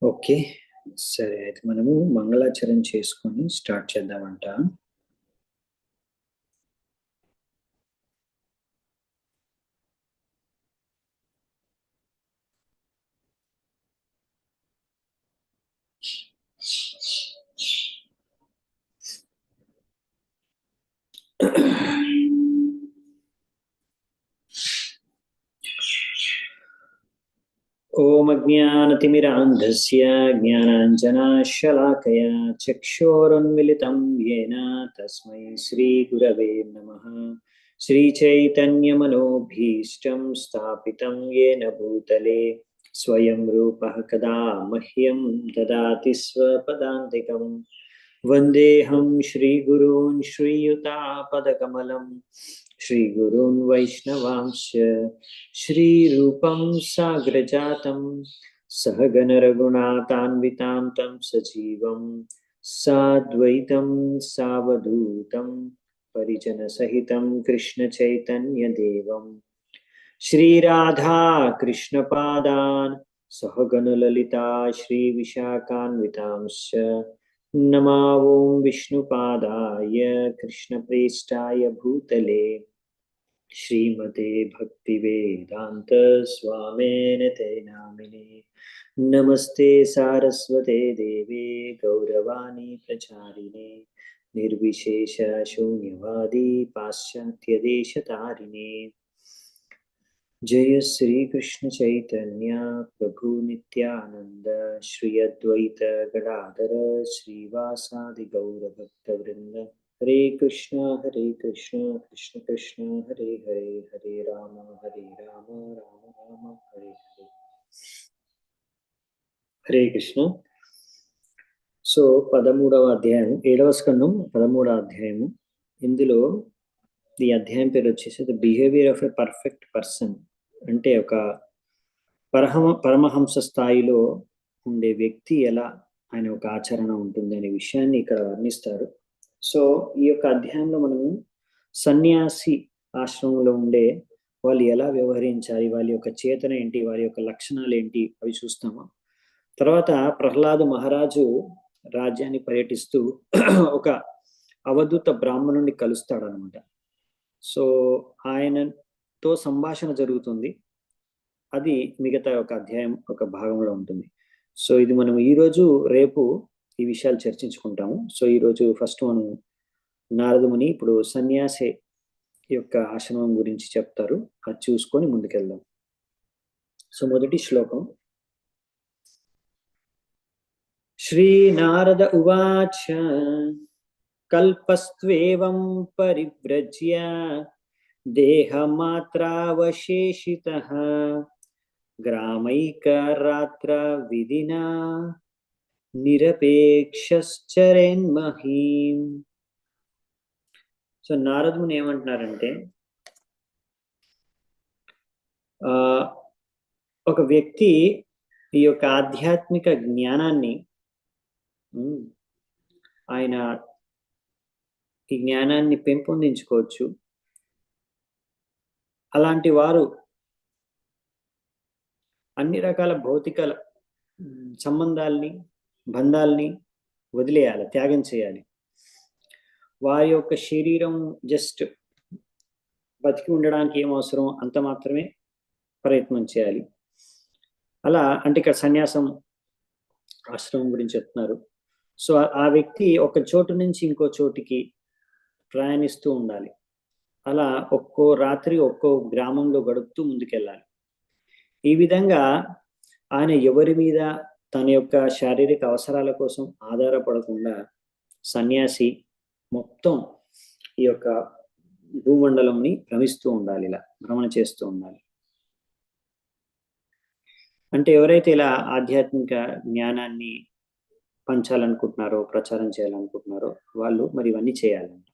Okay. సరే. అయితే మనము మంగళాచరణ చేసుకొని స్టార్ట్ చేద్దామంట. ఓం అజ్ఞానతిమిరాంధస్య జ్ఞానాంజనాశలాకయా చక్షోరున్మిళితం యేన తస్మై శ్రీగురవే నమః. శ్రీచైతన్యమనోభీష్టం స్థాపితం యేన భూతలే స్వయం రూపః కదా మహ్యం దదాతి స్వపదాంతికం. వందేహం శ్రీగురూన్ శ్రీయుతాపదకమలం श्रीगुरून् वैष्णवांश्च श्रीरूपं साग्रजातं सहगणरघुनाथान्वितां तं सजीवं साद्वैतं सावधूतं परिजनसहितं कृष्णचैतन्यदेवं श्रीराधा कृष्णपादान् सहगणललिता श्रीविशाखान्वितांश्च नमा ओं विष्णुपादाय कृष्णप्रेष्ठाय भूतले श्रीमते भक्तिवेदांत स्वामिने ते नामिने नमस्ते सारस्वते देवे गौरवाणी प्रचारिणे निर्विशेष शून्यवादी पाश्चात्य देशतारिणे जय श्री कृष्ण चैतन्य प्रभु नित्यानंद श्री अद्वैत गदाधर श्रीवासादि गौर भक्त वृंद हरे कृष्ण कृष्ण कृष्ण हरे हरे हरे राम राम राम हरे हरे. హరే కృష్ణ. సో 13వ అధ్యాయం 7వ స్కందం 13వ అధ్యాయము. ఇందులో ఈ అధ్యాయం పేరు వచ్చేసి the behaviour of a perfect person, అంటే ఒక పరమహంస స్థాయిలో ఉండే వ్యక్తి ఎలా ఆయన ఒక ఆచరణ ఉంటుంది అనే విషయాన్ని ఇక్కడ వర్ణిస్తారు. సో ఈ యొక్క అధ్యాయంలో మనము సన్యాసి ఆశ్రమంలో ఉండే వాళ్ళు ఎలా వ్యవహరించాలి, వాళ్ళ యొక్క చేతన ఏంటి, వారి యొక్క లక్షణాలు ఏంటి అవి చూస్తాము. తర్వాత ప్రహ్లాద మహారాజు రాజ్యాన్ని పర్యటిస్తూ ఒక అవధూత బ్రాహ్మణుడిని కలుస్తాడు అనమాట. సో ఆయనతో సంభాషణ జరుగుతుంది. అది మిగతా ఒక అధ్యాయం ఒక భాగంలో ఉంటుంది. సో ఇది మనం ఈరోజు రేపు ఈ విషయాలు చర్చించుకుంటాము. సో ఈరోజు ఫస్ట్ మనం నారదముని ఇప్పుడు సన్యాసి యొక్క ఆశ్రమం గురించి చెప్తారు, అది చూసుకొని ముందుకెళ్దాం. సో మొదటి శ్లోకం. శ్రీ నారద ఉవాచ కల్పస్త్వేవం పరివ్రజ్య దేహమాత్రావశేషితః గ్రామైకరాత్ర విధినా నిరపేక్షశ్చరేన్మహీం. సో నారదుని ఏమంటున్నారంటే, ఒక వ్యక్తి ఈ యొక్క ఆధ్యాత్మిక జ్ఞానాన్ని ఆయన ఈ జ్ఞానాన్ని పెంపొందించుకోవచ్చు. అలాంటి వారు అన్ని రకాల భౌతిక సంబంధాల్ని బంధాల్ని వదిలేయాలి, త్యాగం చేయాలి. వారి యొక్క శరీరం జస్ట్ బతికి ఉండడానికి ఏం అవసరం అంత మాత్రమే ప్రయత్నం చేయాలి. అలా అంటే ఇక్కడ సన్యాసం ఆశ్రమం గురించి చెప్తున్నారు. సో ఆ వ్యక్తి ఒక చోటు నుంచి ఇంకో చోటికి ప్రయాణిస్తూ ఉండాలి. అలా ఒక్కో రాత్రి ఒక్కో గ్రామంలో గడుపుతూ ముందుకెళ్ళాలి. ఈ విధంగా ఆయన ఎవరి మీద తన యొక్క శారీరక అవసరాల కోసం ఆధారపడకుండా సన్యాసి మొత్తం ఈ యొక్క భూమండలంని భ్రమిస్తూ ఉండాలి, ఇలా భ్రమణ చేస్తూ ఉండాలి. అంటే ఎవరైతే ఇలా ఆధ్యాత్మిక జ్ఞానాన్ని పంచాలనుకుంటున్నారో, ప్రచారం చేయాలనుకుంటున్నారో వాళ్ళు మరి ఇవన్నీ చేయాలంట.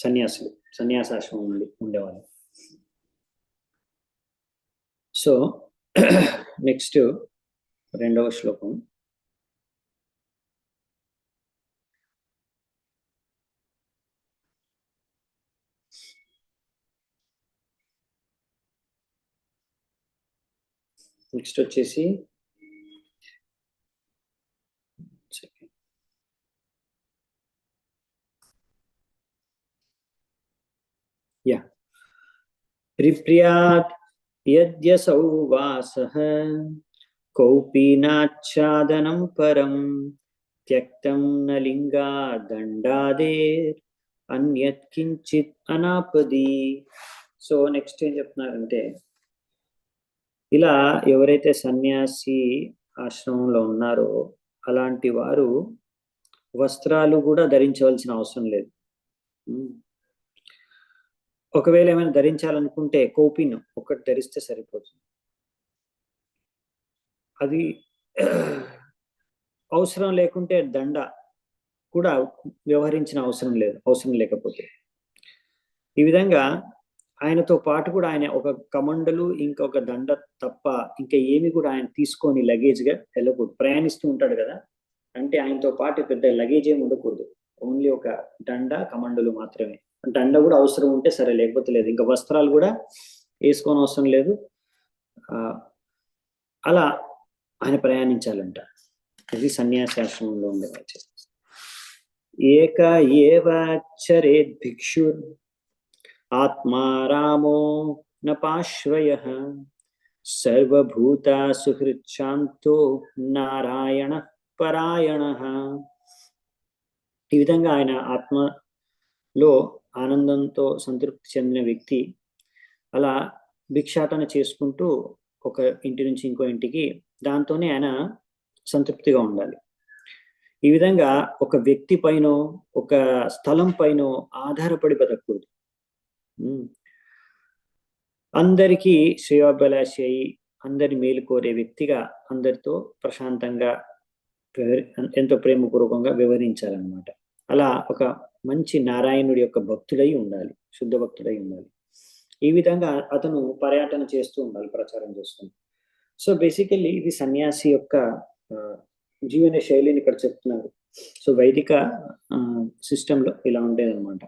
సన్యాసులు, సన్యాసాశ్రమం ఉండేవాళ్ళు. సో నెక్స్ట్ 2వ శ్లోకం. నెక్స్ట్ వచ్చేసి ప్రిప్రియాత్ యద్యసౌ వాసః కౌపీనాచ్ఛాదనం పరం త్యక్తం న లింగా దండాదేర్ అన్యత్ కించిత్ అనాపది. సో నెక్స్ట్ ఏం చెప్తున్నారంటే, ఇలా ఎవరైతే సన్యాసి ఆశ్రమంలో ఉన్నారో అలాంటి వారు వస్త్రాలు కూడా ధరించవలసిన అవసరం లేదు. ఒకవేళ ఏమైనా ధరించాలనుకుంటే కౌపీనం ఒకటి ధరిస్తే సరిపోతుంది. అది అవసరం లేకుంటే దండ కూడా వ్యవహరించిన అవసరం లేకపోతే. ఈ విధంగా ఆయనతో పాటు కూడా ఆయన ఒక కమండలు ఇంకొక దండ తప్ప ఇంకా ఏమి కూడా ఆయన తీసుకొని లగేజ్గా వెళ్ళకూడదు. ప్రయాణిస్తూ ఉంటాడు కదా, అంటే ఆయనతో పాటు పెద్ద లగేజ్ ఏమి ఉండకూడదు. ఓన్లీ ఒక దండ కమండలు మాత్రమే. దండ కూడా అవసరం ఉంటే సరే, లేకపోతే లేదు. ఇంకా వస్త్రాలు కూడా వేసుకోని అవసరం లేదు. అలా ఆయన ప్రయాణించాలంట. ఇది సన్యాసాశ్రమంలో ఉండేవాళ్ళు. ఏక ఏవాచరేద్ భిక్షుర్ ఆత్మారామో నపాశ్రయః సర్వభూతా సుహృచ్ఛాంతో నారాయణ పరాయణః. ఈ విధంగా ఆయన ఆత్మలో ఆనందంతో సంతృప్తి చెందిన వ్యక్తి అలా భిక్షాటన చేసుకుంటూ ఒక ఇంటి నుంచి ఇంకో ఇంటికి, దాంతోనే ఆయన సంతృప్తిగా ఉండాలి. ఈ విధంగా ఒక వ్యక్తి పైన, ఒక స్థలం పైన ఆధారపడి బతకూడదు. అందరికీ శ్రేయోభిలాషి అయి అందరి మేలు కోరే వ్యక్తిగా అందరితో ప్రశాంతంగా ఎంతో ప్రేమపూర్వకంగా వ్యవహరించాలన్నమాట. అలా ఒక మంచి నారాయణుడి యొక్క భక్తుడై ఉండాలి, శుద్ధ భక్తుడై ఉండాలి. ఈ విధంగా అతను పర్యటన చేస్తూ ఉండాలి, ప్రచారం చేస్తుంది. సో బేసికల్లీ ఇది సన్యాసి యొక్క జీవన శైలిని ఇక్కడ చెప్తున్నారు. సో వైదిక సిస్టంలో ఇలా ఉండేదన్నమాట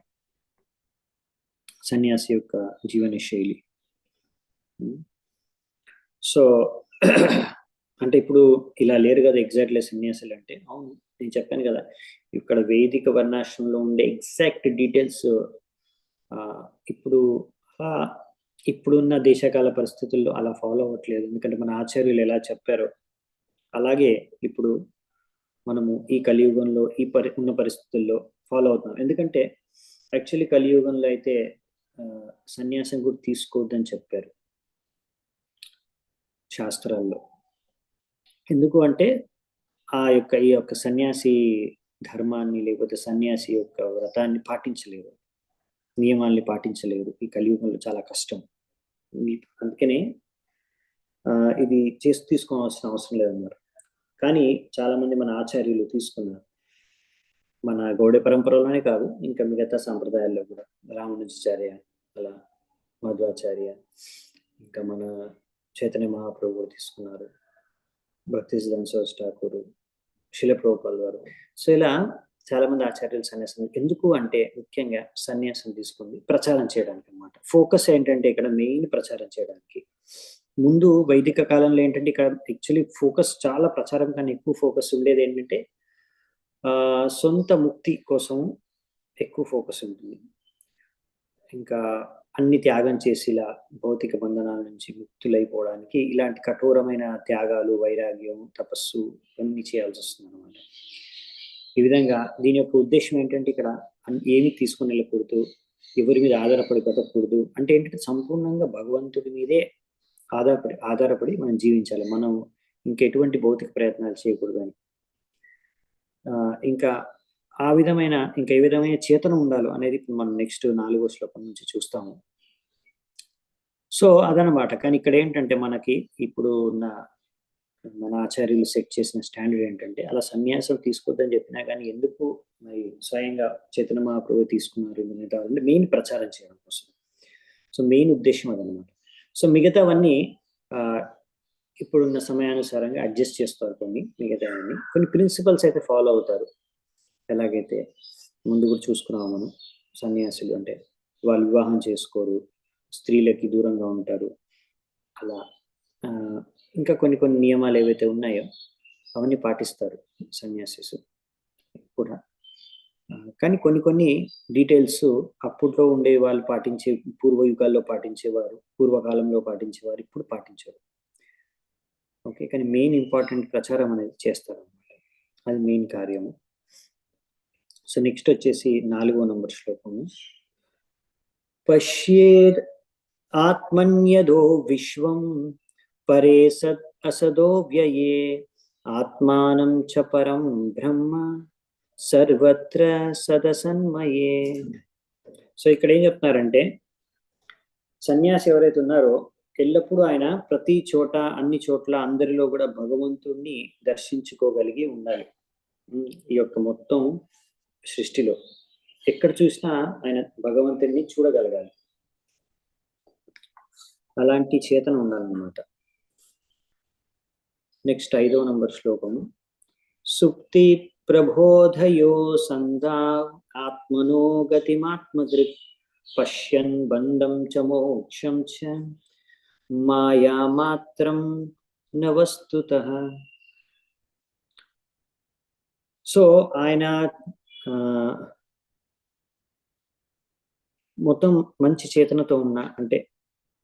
సన్యాసి యొక్క జీవన శైలి. సో అంటే ఇప్పుడు ఇలా లేరు కదా ఎగ్జాక్ట్లీ సన్యాసులు అంటే. అవును, నేను చెప్పాను కదా, ఇక్కడ వేదిక వర్ణాశ్రమంలో ఉండే ఎగ్జాక్ట్ డీటెయిల్స్ ఇప్పుడు ఇప్పుడున్న దేశకాల పరిస్థితుల్లో అలా ఫాలో అవ్వట్లేదు. ఎందుకంటే మన ఆచార్యులు ఎలా చెప్పారో అలాగే ఇప్పుడు మనము ఈ కలియుగంలో ఉన్న పరిస్థితుల్లో ఫాలో అవుతున్నాం. ఎందుకంటే యాక్చువల్లీ కలియుగంలో అయితే సన్యాసం కూడా తీసుకోవద్దని చెప్పారు శాస్త్రాల్లో. ఎందుకు అంటే ఈ యొక్క సన్యాసి ధర్మాన్ని లేకపోతే సన్యాసి యొక్క వ్రతాన్ని పాటించలేరు, నియమాల్ని పాటించలేరు. ఈ కలియుగంలో చాలా కష్టం. అందుకనే ఇది తీసుకోవాల్సిన అవసరం లేదన్నారు. కానీ చాలా మంది మన ఆచార్యులు తీసుకున్నారు. మన గౌడ పరంపరలోనే కాదు, ఇంకా మిగతా సాంప్రదాయాల్లో కూడా రామానుజాచార్య, అలా మధ్వాచార్య, ఇంకా మన చైతన్య మహాప్రభు కూడా తీసుకున్నారు, భక్తి సిద్ధాంత సరస్వతి ఠాకూర్, శిల ప్రభుపాల్ వారు. సో ఇలా చాలా మంది ఆచార్యులు సన్యాసం ఎందుకు అంటే ముఖ్యంగా సన్యాసం తీసుకుంది ప్రచారం చేయడానికి అన్నమాట. ఫోకస్ ఏంటంటే ఇక్కడ మెయిన్ ప్రచారం చేయడానికి. ముందు వైదిక కాలంలో ఏంటంటే ఇక్కడ యాక్చువల్లీ ఫోకస్ చాలా ప్రచారం కన్నా ఎక్కువ ఫోకస్ ఉండేది ఏంటంటే సొంత ముక్తి కోసం ఎక్కువ ఫోకస్ ఉంటుంది. ఇంకా అన్ని త్యాగం చేసి ఇలా భౌతిక బంధనాల నుంచి ముక్తులైపోవడానికి ఇలాంటి కఠోరమైన త్యాగాలు, వైరాగ్యం, తపస్సు అన్ని చేయాల్సి వస్తుంది అనమాట. ఈ విధంగా దీని యొక్క ఉద్దేశం ఏంటంటే ఇక్కడ ఏమి తీసుకుని వెళ్ళకూడదు, ఎవరి మీద ఆధారపడి బతకూడదు. అంటే ఏంటంటే సంపూర్ణంగా భగవంతుడి మీదే ఆధారపడి మనం జీవించాలి. మనం ఇంకెటువంటి భౌతిక ప్రయత్నాలు చేయకూడదు అని. ఇంకా ఏ విధమైన చేతన ఉండాలో అనేది ఇప్పుడు మనం నెక్స్ట్ 4వ శ్లోకం నుంచి చూస్తాము. సో అదనమాట. కానీ ఇక్కడ ఏంటంటే మనకి ఇప్పుడు మన ఆచార్యులు సెట్ చేసిన స్టాండర్డ్ ఏంటంటే అలా సన్యాసం తీసుకోవద్దని చెప్పినా కానీ ఎందుకు మరి స్వయంగా చైతన్య మహాప్రభు తీసుకున్నారు మిగతా మెయిన్ ప్రచారం చేయడం కోసం. సో మెయిన్ ఉద్దేశం అదనమాట. సో మిగతావన్నీ ఇప్పుడున్న సమయానుసారంగా అడ్జస్ట్ చేస్తారు. కొన్ని ప్రిన్సిపల్స్ అయితే ఫాలో అవుతారు. ఎలాగైతే ముందు కూడా చూసుకున్నాము మనం, సన్యాసులు అంటే వాళ్ళు వివాహం చేసుకోరు, స్త్రీలకి దూరంగా ఉంటారు. అలా ఇంకా కొన్ని నియమాలు ఏవైతే ఉన్నాయో అవన్నీ పాటిస్తారు సన్యాసిస్ కూడా. కానీ కొన్ని కొన్ని డీటెయిల్స్ అప్పట్లో ఉండే వాళ్ళు పాటించే, పూర్వయుగాల్లో పాటించేవారు, పూర్వకాలంలో పాటించేవారు, ఇప్పుడు పాటించారు. ఓకే, కానీ మెయిన్ ఇంపార్టెంట్ ప్రచారం అనేది చేస్తారు అనమాట. అది మెయిన్ కార్యము. సో నెక్స్ట్ వచ్చేసి 4వ నంబర్ శ్లోకము. పశ్యేద్ ఆత్మన్యదో విశ్వం పరే సద్ అసదో వ్యయే ఆత్మానం చ పరం బ్రహ్మ సర్వత్ర సదసన్మయే. సో ఇక్కడ ఏం చెప్తున్నారంటే, సన్యాసి ఎవరైతే ఉన్నారో ఎల్లప్పుడూ ఆయన ప్రతి చోట, అన్ని చోట్ల, అందరిలో కూడా భగవంతుణ్ణి దర్శించుకోగలిగి ఉండాలి. ఈ యొక్క మొత్తం సృష్టిలో ఎక్కడ చూసినా ఆయన భగవంతుడిని చూడగలగాలి. అలాంటి చేతన ఉండాలన్నమాట. నెక్స్ట్ 5వ నంబర్ శ్లోకము. సుప్తి ప్రబోధయో సందా ఆత్మనో గతిమాత్మదృక్ పశ్యన్ బంధం చ మోక్షం చ మాయా మాత్రం న వస్తుతః. సో ఆయన మొత్తం మంచి చేతనతో ఉన్న, అంటే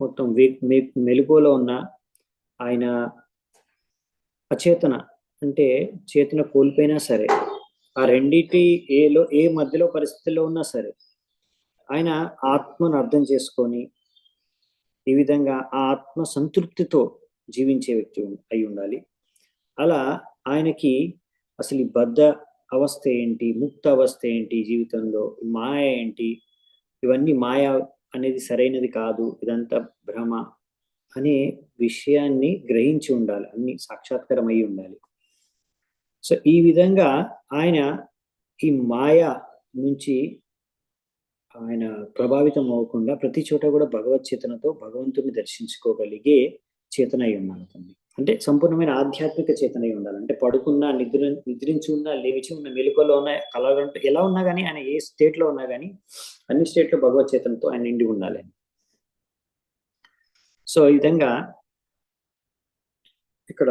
మొత్తం మెలుగులో ఉన్న ఆయన అచేతన, అంటే చేతన కోల్పోయినా సరే, ఆ రెండిటి ఏ మధ్యలో పరిస్థితుల్లో ఉన్నా సరే ఆయన ఆత్మను అర్థం చేసుకొని ఈ విధంగా ఆ ఆత్మ సంతృప్తితో జీవించే వ్యక్తి అయి ఉండాలి. అలా ఆయనకి అసలు ఈ బద్ధ అవస్థ ఏంటి, ముక్త అవస్థ ఏంటి, జీవితంలో మాయ ఏంటి, ఇవన్నీ మాయ అనేది సరైనది కాదు, ఇదంతా భ్రమ అనే విషయాన్ని గ్రహించి ఉండాలి, అన్ని సాక్షాత్కారం అయి ఉండాలి. సో ఈ విధంగా ఆయన ఈ మాయ నుంచి ఆయన ప్రభావితం అవ్వకుండా ప్రతి చోట కూడా భగవత్ చేతనతో భగవంతుని దర్శించుకోగలిగే చేతన అయి ఉండాలి. అంటే సంపూర్ణమైన ఆధ్యాత్మిక చేతన అయి ఉండాలి. అంటే పడుకున్నా, నిద్రించి ఉన్నా, లేచి ఉన్న, మెలకువలో ఉన్న, కలగంటూ ఎలా ఉన్నా కానీ, ఆయన ఏ స్టేట్ లో ఉన్నా కానీ అన్ని స్టేట్ లో భగవత్ చేతనతో ఆయన నిండి ఉండాలి. సో ఈ విధంగా ఇక్కడ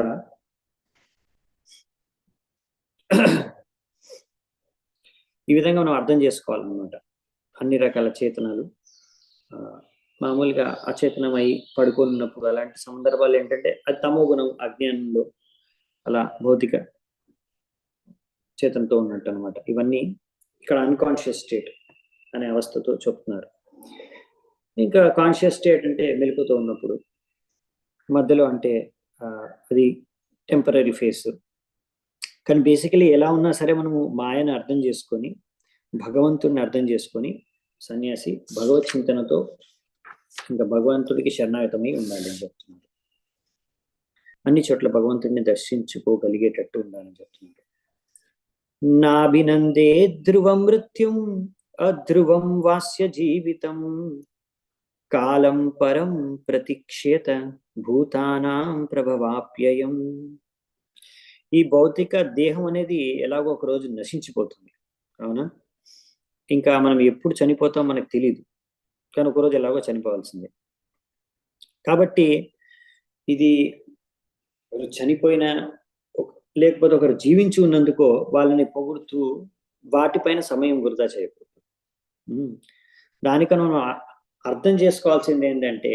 ఈ విధంగా మనం అర్థం చేసుకోవాలన్నమాట. అన్ని రకాల చేతనాలు మామూలుగా అచేతనమై పడుకున్నప్పుడు అలాంటి సందర్భాలు ఏంటంటే అది తమో గుణం, అజ్ఞానంలో అలా భౌతిక చేతనతో ఉన్నట్టు అనమాట. ఇవన్నీ ఇక్కడ అన్కాన్షియస్ స్టేట్ అనే అవస్థతో చెప్తున్నారు. ఇంకా కాన్షియస్ స్టేట్ అంటే మెలకువతో ఉన్నప్పుడు, మధ్యలో అంటే అది టెంపరీ ఫేస్. కానీ బేసికలీ ఎలా ఉన్నా సరే మనము మాయను అర్థం చేసుకొని, భగవంతుడిని అర్థం చేసుకొని, సన్యాసి భగవత్ చింతనతో ఇంకా భగవంతుడికి శరణాగతమై ఉండాలి అని చెప్తున్నారు. అన్ని చోట్ల భగవంతుడిని దర్శించుకోగలిగేటట్టు ఉండాలని చెప్తున్నారు. నాభినందే ధ్రువం మృత్యుం అధ్రువం వాస్య జీవితం కాలం పరం ప్రతిక్షేత భూతానాం ప్రభవాప్యయం. ఈ భౌతిక దేహం అనేది ఎలాగో ఒక రోజు నశించిపోతుంది, అవునా? ఇంకా మనం ఎప్పుడు చనిపోతాం మనకు తెలియదు, కానీ ఒకరోజు ఎలాగో చనిపోవాల్సిందే. కాబట్టి ఇది చనిపోయిన, లేకపోతే ఒకరు జీవించి ఉన్నందుకో వాళ్ళని పొగుడుతూ వాటిపైన సమయం వృధా చేయకూడదు. దానికన్నా మనం అర్థం చేసుకోవాల్సింది ఏంటంటే,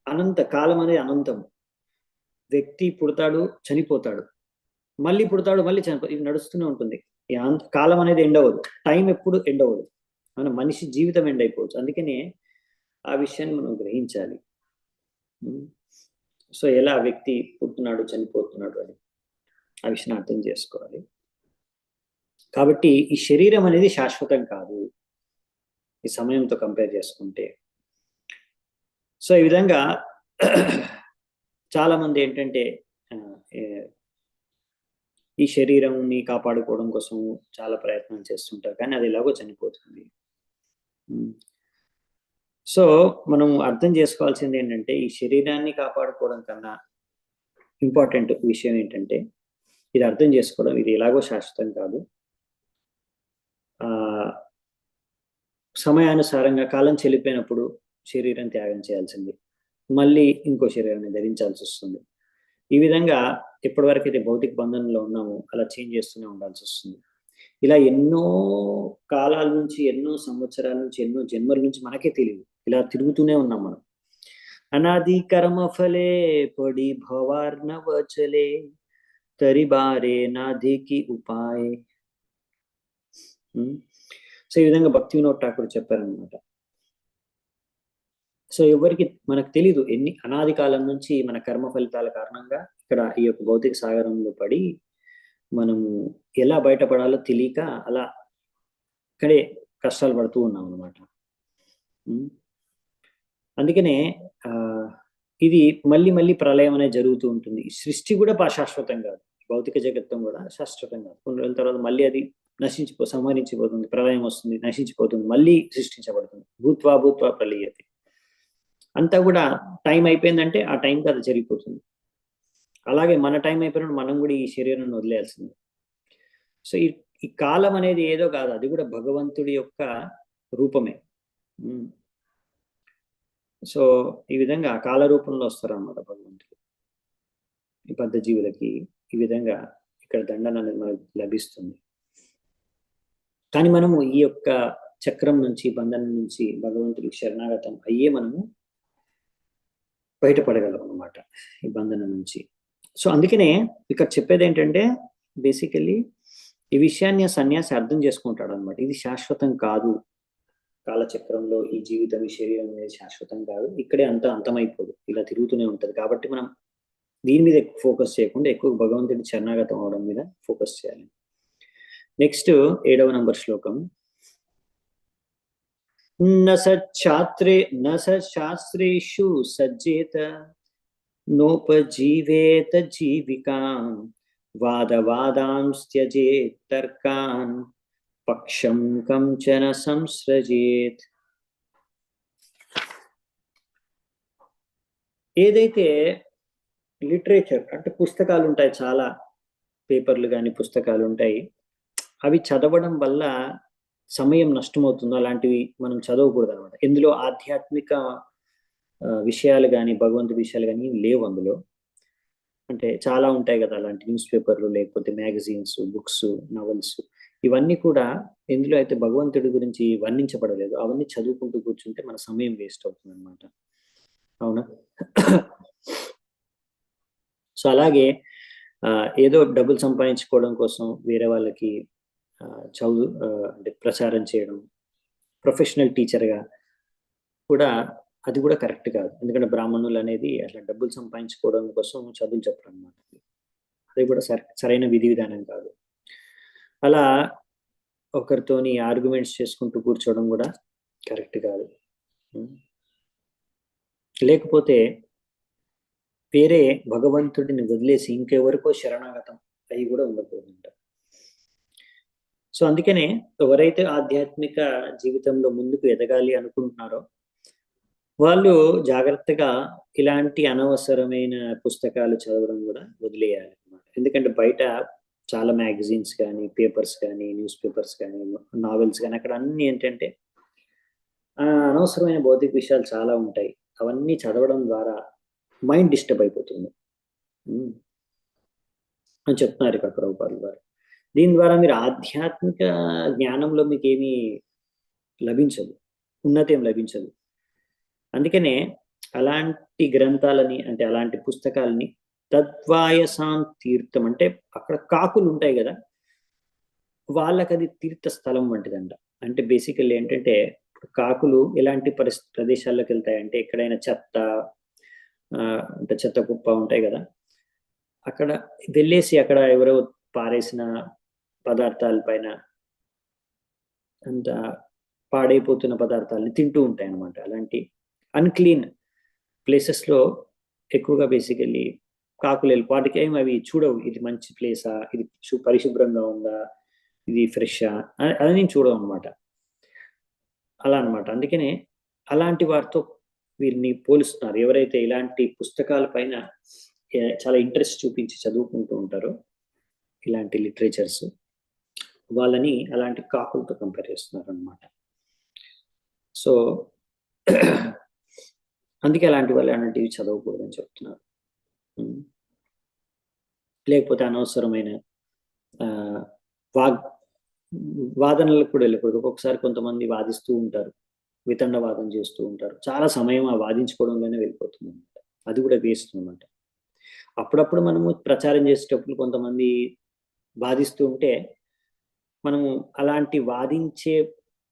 అనంత కాలం అనేది అనంతం. వ్యక్తి పుడతాడు, చనిపోతాడు, మళ్ళీ పుడతాడు, మళ్ళీ చనిపోతాడు, ఇది నడుస్తూనే ఉంటుంది. కాలం అనేది ఎండ్ అవ్వదు, టైం ఎప్పుడు ఎండ్ అవ్వదు, మన మనిషి జీవితం ఎండ్ అయిపోవచ్చు. అందుకనే ఆ విషయాన్ని మనం గ్రహించాలి. సో ఎలా వ్యక్తి పుడుతున్నాడు, చనిపోతున్నాడు అని ఆ విషయాన్ని అర్థం చేసుకోవాలి. కాబట్టి ఈ శరీరం అనేది శాశ్వతం కాదు ఈ సమయంతో కంపేర్ చేసుకుంటే. సో ఈ విధంగా చాలా మంది ఏంటంటే ఈ శరీరంని కాపాడుకోవడం కోసం చాలా ప్రయత్నం చేస్తుంటారు, కానీ అది ఎలాగో చనిపోతుంది. సో మనం అర్థం చేసుకోవాల్సింది ఏంటంటే, ఈ శరీరాన్ని కాపాడుకోవడం కన్నా ఇంపార్టెంట్ విషయం ఏంటంటే, ఇది అర్థం చేసుకోవడం, ఇది ఎలాగో శాశ్వతం కాదు, సమయానుసారంగా కాలం చెల్లిపోయినప్పుడు శరీరం త్యాగం చేయాల్సింది, మళ్ళీ ఇంకో శరీరాన్ని ధరించాల్సి వస్తుంది. ఈ విధంగా ఎప్పటి వరకు అయితే భౌతిక బంధనంలో ఉన్నామో అలా చేంజ్ చేస్తూనే ఉండాల్సి వస్తుంది. ఇలా ఎన్నో కాలాల నుంచి, ఎన్నో సంవత్సరాల నుంచి, ఎన్నో జన్మల నుంచి మనకే తెలియదు. ఇలా తిరుగుతూనే ఉన్నాం మనం. అనాది కర్మ ఫలే పడి భవార్ణవ చలే తరి బారే నాధికి ఉపాయ్. సో ఈ విధంగా భక్తి వినోద్ ఠాకూర్ చెప్పారనమాట. సో ఎవరికి మనకు తెలీదు ఎన్ని అనాది కాలం నుంచి మన కర్మ ఫలితాల కారణంగా ఇక్కడ ఈ యొక్క భౌతిక సాగరంలో పడి మనము ఎలా బయటపడాలో తెలియక అలా ఇక్కడే కష్టాలు పడుతూ ఉన్నాం అనమాట. అందుకనే ఇది మళ్ళీ మళ్ళీ ప్రళయం అనేది జరుగుతూ ఉంటుంది. సృష్టి కూడా శాశ్వతం కాదు, భౌతిక జగత్తం కూడా శాశ్వతం కాదు. కొన్ని రోజుల తర్వాత మళ్ళీ అది సంహరించిపోతుంది, ప్రళయం వస్తుంది, నశించిపోతుంది, మళ్ళీ సృష్టించబడుతుంది. భూత్వా భూత్వా ప్రళయతి. అంతా కూడా టైం అయిపోయిందంటే ఆ టైంకి అది జరిగిపోతుంది. అలాగే మన టైం అయిపోయినప్పుడు మనం కూడా ఈ శరీరాన్ని వదిలేయాల్సింది. సో ఈ కాలం అనేది ఏదో కాదు, అది కూడా భగవంతుడి యొక్క రూపమే. సో ఈ విధంగా కాల రూపంలో వస్తారన్నమాట భగవంతుడు ఈ బద్ధ జీవులకి. ఈ విధంగా ఇక్కడ దండన అనేది మనకు లభిస్తుంది. కానీ మనము ఈ యొక్క చక్రం నుంచి, బంధనం నుంచి భగవంతుడికి శరణాగతం అయ్యే మనము బయటపడగలం అన్నమాట ఈ బంధనం నుంచి. సో అందుకనే ఇక్కడ చెప్పేది ఏంటంటే బేసికల్లీ ఈ విషయాన్ని సన్యాసి అర్థం చేసుకుంటాడు అనమాట. ఇది శాశ్వతం కాదు, కాలచక్రంలో ఈ జీవితం, ఈ శరీరం అనేది శాశ్వతం కాదు, ఇక్కడే అంతమైపోదు, ఇలా తిరుగుతూనే ఉంటది. కాబట్టి మనం దీని మీద ఎక్కువ ఫోకస్ చేయకుండా ఎక్కువ భగవంతుడి శరణాగతం అవడం మీద ఫోకస్ చేయాలి. నెక్స్ట్ 7వ నంబర్ శ్లోకం. న శాస్త్రేషు సజ్జేత నోపజీవేత జీవికాం వాదవాదాంస్త్యజేత్ తర్కాన్ పక్షం కంచన సంస్రజేత్. ఏదైతే లిటరేచర్ అంటే పుస్తకాలు ఉంటాయి, చాలా పేపర్లు కానీ పుస్తకాలు ఉంటాయి, అవి చదవడం వల్ల సమయం నష్టమవుతుందో అలాంటివి మనం చదవకూడదు అనమాట. ఇందులో ఆధ్యాత్మిక విషయాలు కానీ భగవంతుడి విషయాలు కానీ లేవు అందులో. అంటే చాలా ఉంటాయి కదా అలాంటి న్యూస్ పేపర్లు, లేకపోతే మ్యాగజైన్స్, బుక్స్, నవల్స్, ఇవన్నీ కూడా ఎందులో అయితే భగవంతుడి గురించి వర్ణించబడలేదు అవన్నీ చదువుకుంటూ కూర్చుంటే మన సమయం వేస్ట్ అవుతుంది అనమాట. అవునా? సో అలాగే ఏదో డబ్బులు సంపాదించుకోవడం కోసం వేరే వాళ్ళకి చదువు అంటే ప్రచారం చేయడం, ప్రొఫెషనల్ టీచర్గా కూడా అది కూడా కరెక్ట్ కాదు. ఎందుకంటే బ్రాహ్మణులు అనేది అట్లా డబ్బులు సంపాదించుకోవడం కోసం చదువులు చెప్పడం అన్నమాట. అది కూడా సరైన విధి విధానం కాదు. అలా ఒకరితోని ఆర్గ్యుమెంట్స్ చేసుకుంటూ కూర్చోవడం కూడా కరెక్ట్ కాదు. లేకపోతే వేరే భగవంతుడిని వదిలేసి ఇంకెవరికో శరణాగతం అవి కూడా ఉండకూడదంట. సో అందుకనే ఎవరైతే ఆధ్యాత్మిక జీవితంలో ముందుకు ఎదగాలి అనుకుంటున్నారో వాళ్ళు జాగ్రత్తగా ఇలాంటి అనవసరమైన పుస్తకాలు చదవడం కూడా వదిలేయాలి అన్నమాట. ఎందుకంటే బయట చాలా మ్యాగజైన్స్ కానీ, పేపర్స్ కానీ, న్యూస్ పేపర్స్ కానీ, నావెల్స్ కానీ, అక్కడ అన్ని ఏంటంటే అనవసరమైన భౌతిక విషయాలు చాలా ఉంటాయి. అవన్నీ చదవడం ద్వారా మైండ్ డిస్టర్బ్ అయిపోతుంది అని చెప్తున్నారు ఇక్కడ ప్రభుపాదుల వారు. దీని ద్వారా మీరు ఆధ్యాత్మిక జ్ఞానంలో మీకు ఏమీ లభించదు, ఉన్నతి ఏం లభించదు. అందుకనే అలాంటి గ్రంథాలని అంటే అలాంటి పుస్తకాలని తద్వాయసాం తీర్థం అంటే అక్కడ కాకులు ఉంటాయి కదా, వాళ్ళకి అది తీర్థ స్థలం వంటిదంట. అంటే బేసికల్లీ ఏంటంటే కాకులు ఎలాంటి ప్రదేశాల్లోకి వెళ్తాయంటే ఎక్కడైనా చెత్త అంటే చెత్త కుప్ప ఉంటాయి కదా, అక్కడ వెళ్ళేసి అక్కడ ఎవరో పారేసిన పదార్థాల పైన అంత పాడైపోతున్న పదార్థాలని తింటూ ఉంటాయి అన్నమాట. అలాంటి అన్క్లీన్ ప్లేసెస్లో ఎక్కువగా బేసికల్లీ కాకులు వెళ్ళి వాటికి ఏమి అవి చూడవు, ఇది మంచి ప్లేసా, ఇది పరిశుభ్రంగా ఉందా, ఇది ఫ్రెషా అది నేను చూడవు అనమాట. అలా అనమాట. అందుకనే అలాంటి వారితో వీరిని పోలుస్తున్నారు. ఎవరైతే ఇలాంటి పుస్తకాల పైన చాలా ఇంట్రెస్ట్ చూపించి చదువుకుంటూ ఉంటారో ఇలాంటి లిటరేచర్స్, వాళ్ళని అలాంటి కాకులతో కంపేర్ చేస్తున్నారు అనమాట. సో అందుకే అలాంటి వాళ్ళు అలాంటివి చదవకూడదని చెప్తున్నారు. లేకపోతే అనవసరమైన వాదనలకు కూడా వెళ్ళకూడదు. ఒక్కొక్కసారి కొంతమంది వాదిస్తూ ఉంటారు, వితండవాదం చేస్తూ ఉంటారు. చాలా సమయం ఆ వాదించుకోవడంలోనే వెళ్ళిపోతుంది అనమాట. అది కూడా వేస్ట్ అనమాట. అప్పుడప్పుడు మనము ప్రచారం చేసేటప్పుడు కొంతమంది వాదిస్తూ ఉంటే మనము అలాంటి వాదించే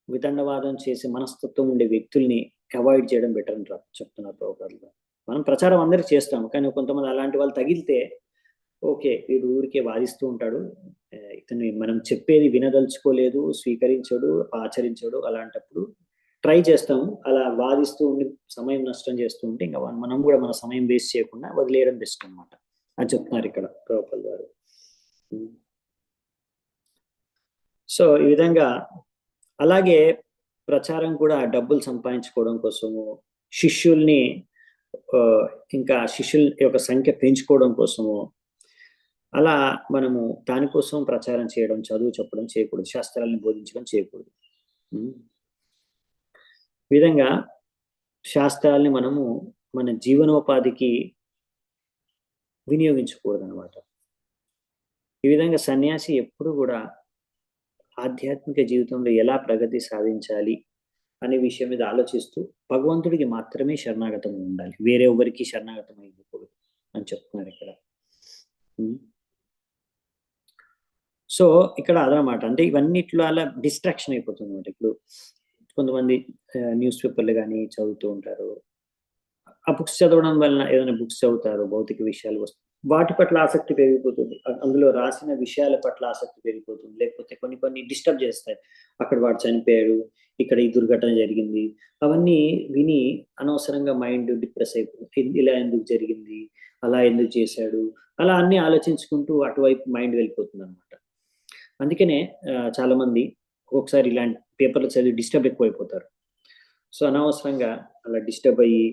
వితండవాదం చేసే మనస్తత్వం ఉండే వ్యక్తుల్ని అవాయిడ్ చేయడం బెటర్ అని చెప్తున్నారు ప్రభుపాదులు గారు. మనం ప్రచారం అందరికి చేస్తాము, కానీ కొంతమంది అలాంటి వాళ్ళు తగిలితే ఓకే వీడు ఊరికే వాదిస్తూ ఉంటాడు, ఇతను మనం చెప్పేది వినదలుచుకోలేదు, స్వీకరించడు, ఆచరించడు, అలాంటప్పుడు ట్రై చేస్తాము. అలా వాదిస్తూ ఉండి సమయం నష్టం చేస్తూ ఉంటే ఇంకా మనం కూడా మన సమయం వేస్ట్ చేయకుండా వదిలేయడం బెస్ట్ అనమాట అని చెప్తున్నారు ఇక్కడ ప్రభుపాదులు గారు. సో ఈ విధంగా అలాగే ప్రచారం కూడా డబ్బులు సంపాదించుకోవడం కోసము, శిష్యుల్ని ఇంకా శిష్యుల యొక్క సంఖ్య పెంచుకోవడం కోసము అలా మనము దానికోసం ప్రచారం చేయడం, చదువు చెప్పడం చేయకూడదు, శాస్త్రాలను బోధించడం చేయకూడదు. ఈ విధంగా శాస్త్రాల్ని మనము మన జీవనోపాధికి వినియోగించకూడదు అనమాట. ఈ విధంగా సన్యాసి ఎప్పుడు కూడా ఆధ్యాత్మిక జీవితంలో ఎలా ప్రగతి సాధించాలి అనే విషయం మీద ఆలోచిస్తూ భగవంతుడికి మాత్రమే శరణాగతం ఉండాలి, వేరే ఎవరికి శరణాగతం అయిపోకూడదు అని చెప్తున్నారు ఇక్కడ. సో ఇక్కడ అదనమాట. అంటే ఇవన్నిట్లో అలా డిస్ట్రాక్షన్ అయిపోతుంది అనమాట. ఇప్పుడు కొంతమంది న్యూస్ పేపర్లు కానీ చదువుతూ ఉంటారు, ఆ బుక్స్ చదవడం వలన ఏదైనా బుక్స్ చదువుతారు, భౌతిక విషయాలు వస్తాయి, వాటి పట్ల ఆసక్తి పెరిగిపోతుంది, అందులో రాసిన విషయాల పట్ల ఆసక్తి పెరిగిపోతుంది. లేకపోతే కొన్ని కొన్ని డిస్టర్బ్ చేస్తాయి, అక్కడ వాడు చనిపోయాడు, ఇక్కడ ఈ దుర్ఘటన జరిగింది, అవన్నీ విని అనవసరంగా మైండ్ డిప్రెస్ అయిపోతుంది. ఇలా ఎందుకు జరిగింది, అలా ఎందుకు చేశాడు, అలా అన్ని ఆలోచించుకుంటూ అటువైపు మైండ్ వెళ్ళిపోతుంది అనమాట. అందుకనే చాలా మంది ఒక్కొక్కసారి ఇలాంటి పేపర్లు చదివి డిస్టర్బ్ ఎక్కువైపోతారు. సో అనవసరంగా అలా డిస్టర్బ్ అయ్యి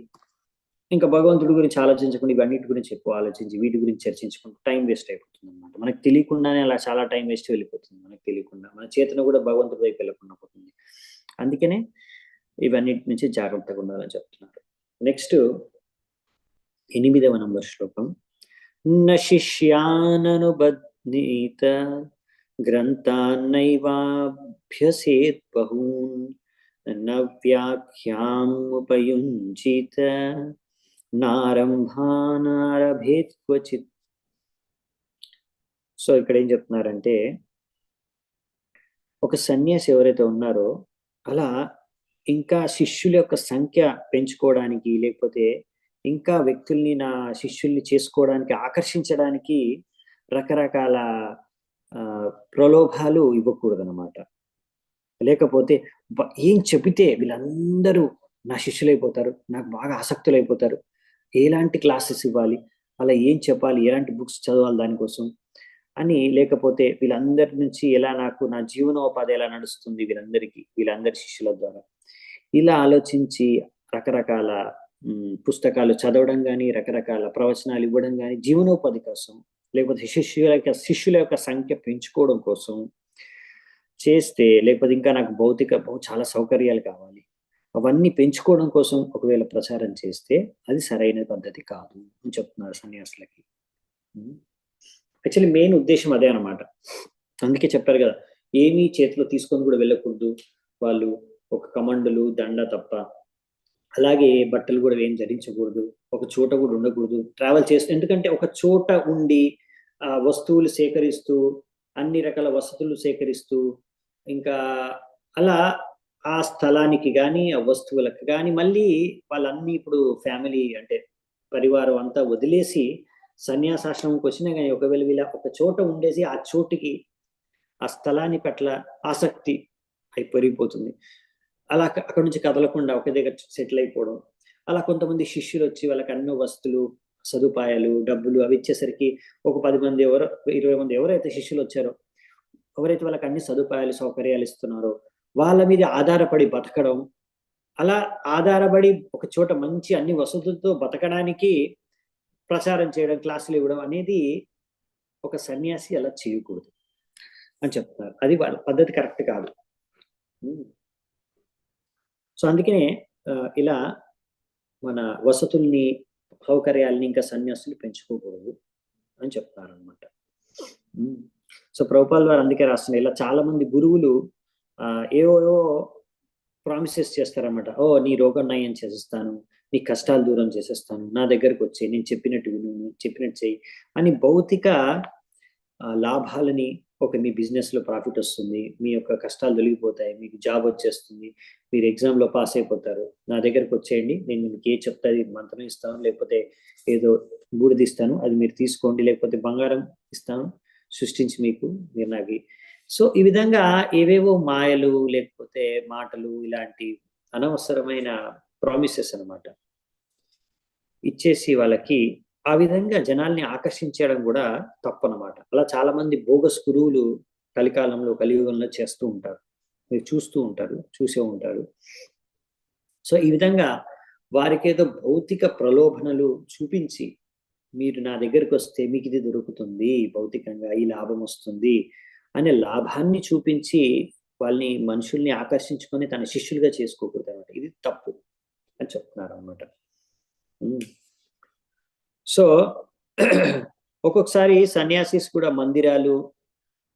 ఇంకా భగవంతుడి గురించి ఆలోచించకుండా ఇవన్నిటి గురించి ఎక్కువ ఆలోచించి వీటి గురించి చర్చించుకుంటూ టైం వేస్ట్ అయిపోతుంది అనమాట. మనకు తెలియకుండానే అలా చాలా టైం వేస్ట్ వెళ్ళిపోతుంది, మనకు తెలియకుండా మన చేతన కూడా భగవంతుడి వైపు వెళ్ళకుండా పోతుంది. అందుకనే ఇవన్నిటి నుంచి జాగ్రత్తగా ఉండాలని చెప్తున్నారు. నెక్స్ట్ 8వ నంబర్ శ్లోకం. న శిష్యాననుబధ్నీత గ్రంథాన్నైవాభ్యసేత్ బహూన్ న వ్యాఖ్యాముపయుంచిత నారంభానారభేత్ క్వచిత్. సో ఇక్కడ ఏం చెప్తున్నారంటే, ఒక సన్యాసి ఎవరైతే ఉన్నారో అలా ఇంకా శిష్యుల యొక్క సంఖ్య పెంచుకోవడానికి, లేకపోతే ఇంకా వ్యక్తుల్ని నా శిష్యుల్ని చేసుకోవడానికి, ఆకర్షించడానికి రకరకాల ప్రలోభాలు ఇవ్వకూడదు అనమాట. లేకపోతే ఏం చెబితే వీళ్ళందరూ నా శిష్యులైపోతారు, నాకు బాగా ఆసక్తులు అయిపోతారు, ఎలాంటి క్లాసెస్ ఇవ్వాలి, అలా ఏం చెప్పాలి, ఎలాంటి బుక్స్ చదవాలి దానికోసం అని, లేకపోతే వీళ్ళందరి నుంచి ఎలా నాకు నా జీవనోపాధి ఎలా నడుస్తుంది వీళ్ళందరి శిష్యుల ద్వారా, ఇలా ఆలోచించి రకరకాల పుస్తకాలు చదవడం కానీ, రకరకాల ప్రవచనాలు ఇవ్వడం కానీ జీవనోపాధి కోసం, లేకపోతే శిష్యుల యొక్క సంఖ్య పెంచుకోవడం కోసం చేస్తే, లేకపోతే ఇంకా నాకు చాలా సౌకర్యాలు కావాలి, అవన్నీ పెంచుకోవడం కోసం ఒకవేళ ప్రచారం చేస్తే అది సరైన పద్ధతి కాదు అని చెప్తున్నారు సన్యాసులకి. యాక్చువల్లీ మెయిన్ ఉద్దేశం అదే అనమాట. అందుకే చెప్పారు కదా, ఏమీ చేతిలో తీసుకొని కూడా వెళ్ళకూడదు వాళ్ళు, ఒక కమండలు దండ తప్ప, అలాగే బట్టలు కూడా ఏం ధరించకూడదు, ఒక చోట కూడా ఉండకూడదు ట్రావెల్ చేస్తూ. ఎందుకంటే ఒక చోట ఉండి వస్తువులు సేకరిస్తూ, అన్ని రకాల వసతులు సేకరిస్తూ, ఇంకా అలా ఆ స్థలానికి కానీ ఆ వస్తువులకు కానీ మళ్ళీ వాళ్ళన్నీ ఇప్పుడు ఫ్యామిలీ అంటే పరివారం అంతా వదిలేసి సన్యాసాశ్రమంకి వచ్చినా కానీ ఒకవేళ వీళ్ళ ఒక చోట ఉండేసి ఆ చోటికి ఆ స్థలాన్ని పట్ల ఆసక్తి అయి పెరిగిపోతుంది. అలా అక్కడ నుంచి కదలకుండా ఒక దగ్గర సెటిల్ అయిపోవడం. అలా కొంతమంది శిష్యులు వచ్చి వాళ్ళకి అన్ని వస్తువులు, సదుపాయాలు, డబ్బులు అవి ఇచ్చేసరికి ఒక 10 మంది 20 మంది ఎవరైతే శిష్యులు వచ్చారో, ఎవరైతే వాళ్ళకి అన్ని సదుపాయాలు సౌకర్యాలు ఇస్తున్నారో వాళ్ళ మీద ఆధారపడి బతకడం, అలా ఆధారపడి ఒక చోట మంచి అన్ని వసతులతో బతకడానికి ప్రచారం చేయడం, క్లాసులు ఇవ్వడం అనేది ఒక సన్యాసి అలా చేయకూడదు అని చెప్తున్నారు. అది వాళ్ళ పద్ధతి కరెక్ట్ కాదు. సో అందుకనే ఇలా మన వసతుల్ని, సౌకర్యాలని ఇంకా సన్యాసులు పెంచుకోకూడదు అని చెప్తున్నారు అనమాట. సో ప్రభుపాల్ వారు అందుకే రాస్తున్నారు. ఇలా చాలా మంది గురువులు ఏవో ప్రామిసెస్ చేస్తారన్నమాట. ఓ నీ రోగం నయం చేసేస్తాను, నీ కష్టాలు దూరం చేసేస్తాను, నా దగ్గరకు వచ్చి నేను చెప్పినట్టు విను, చెప్పినట్టు చెయ్యి అని భౌతిక లాభాలని, మీ బిజినెస్ లో ప్రాఫిట్ వస్తుంది, మీ యొక్క కష్టాలు తొలగిపోతాయి, మీకు జాబ్ వచ్చేస్తుంది, మీరు ఎగ్జామ్ లో పాస్ అయిపోతారు, నా దగ్గరకు వచ్చేయండి, నేను మీకు ఏ చెప్తాది మంత్రం ఇస్తాను, లేకపోతే ఏదో బూడిదిస్తాను, అది మీరు తీసుకోండి, లేకపోతే బంగారం ఇస్తాను సృష్టించి మీకు, మీరు నాకు. సో ఈ విధంగా ఏవేవో మాయలు లేకపోతే మాటలు ఇలాంటి అనవసరమైన ప్రామిసెస్ అన్నమాట ఇచ్చేసి వాళ్ళకి ఆ విధంగా జనాల్ని ఆకర్షించడం కూడా తప్పనమాట. అలా చాలా మంది బోగస్ గురువులు కలికాలంలో, కలియుగంలో చేస్తూ ఉంటారు. మీరు చూస్తూ ఉంటారు, చూసే ఉంటారు. సో ఈ విధంగా వారికేదో భౌతిక ప్రలోభనలు చూపించి, మీరు నా దగ్గరకు వస్తే మీకు ఇది దొరుకుతుంది, భౌతికంగా ఈ లాభం వస్తుంది అనే లాభాన్ని చూపించి వాళ్ళని, మనుషుల్ని ఆకర్షించుకొని తన శిష్యులుగా చేసుకోకూడదు అనమాట. ఇది తప్పు అని చెప్తున్నారు అనమాట. సో ఒక్కొక్కసారి సన్యాసిస్ కూడా మందిరాలు,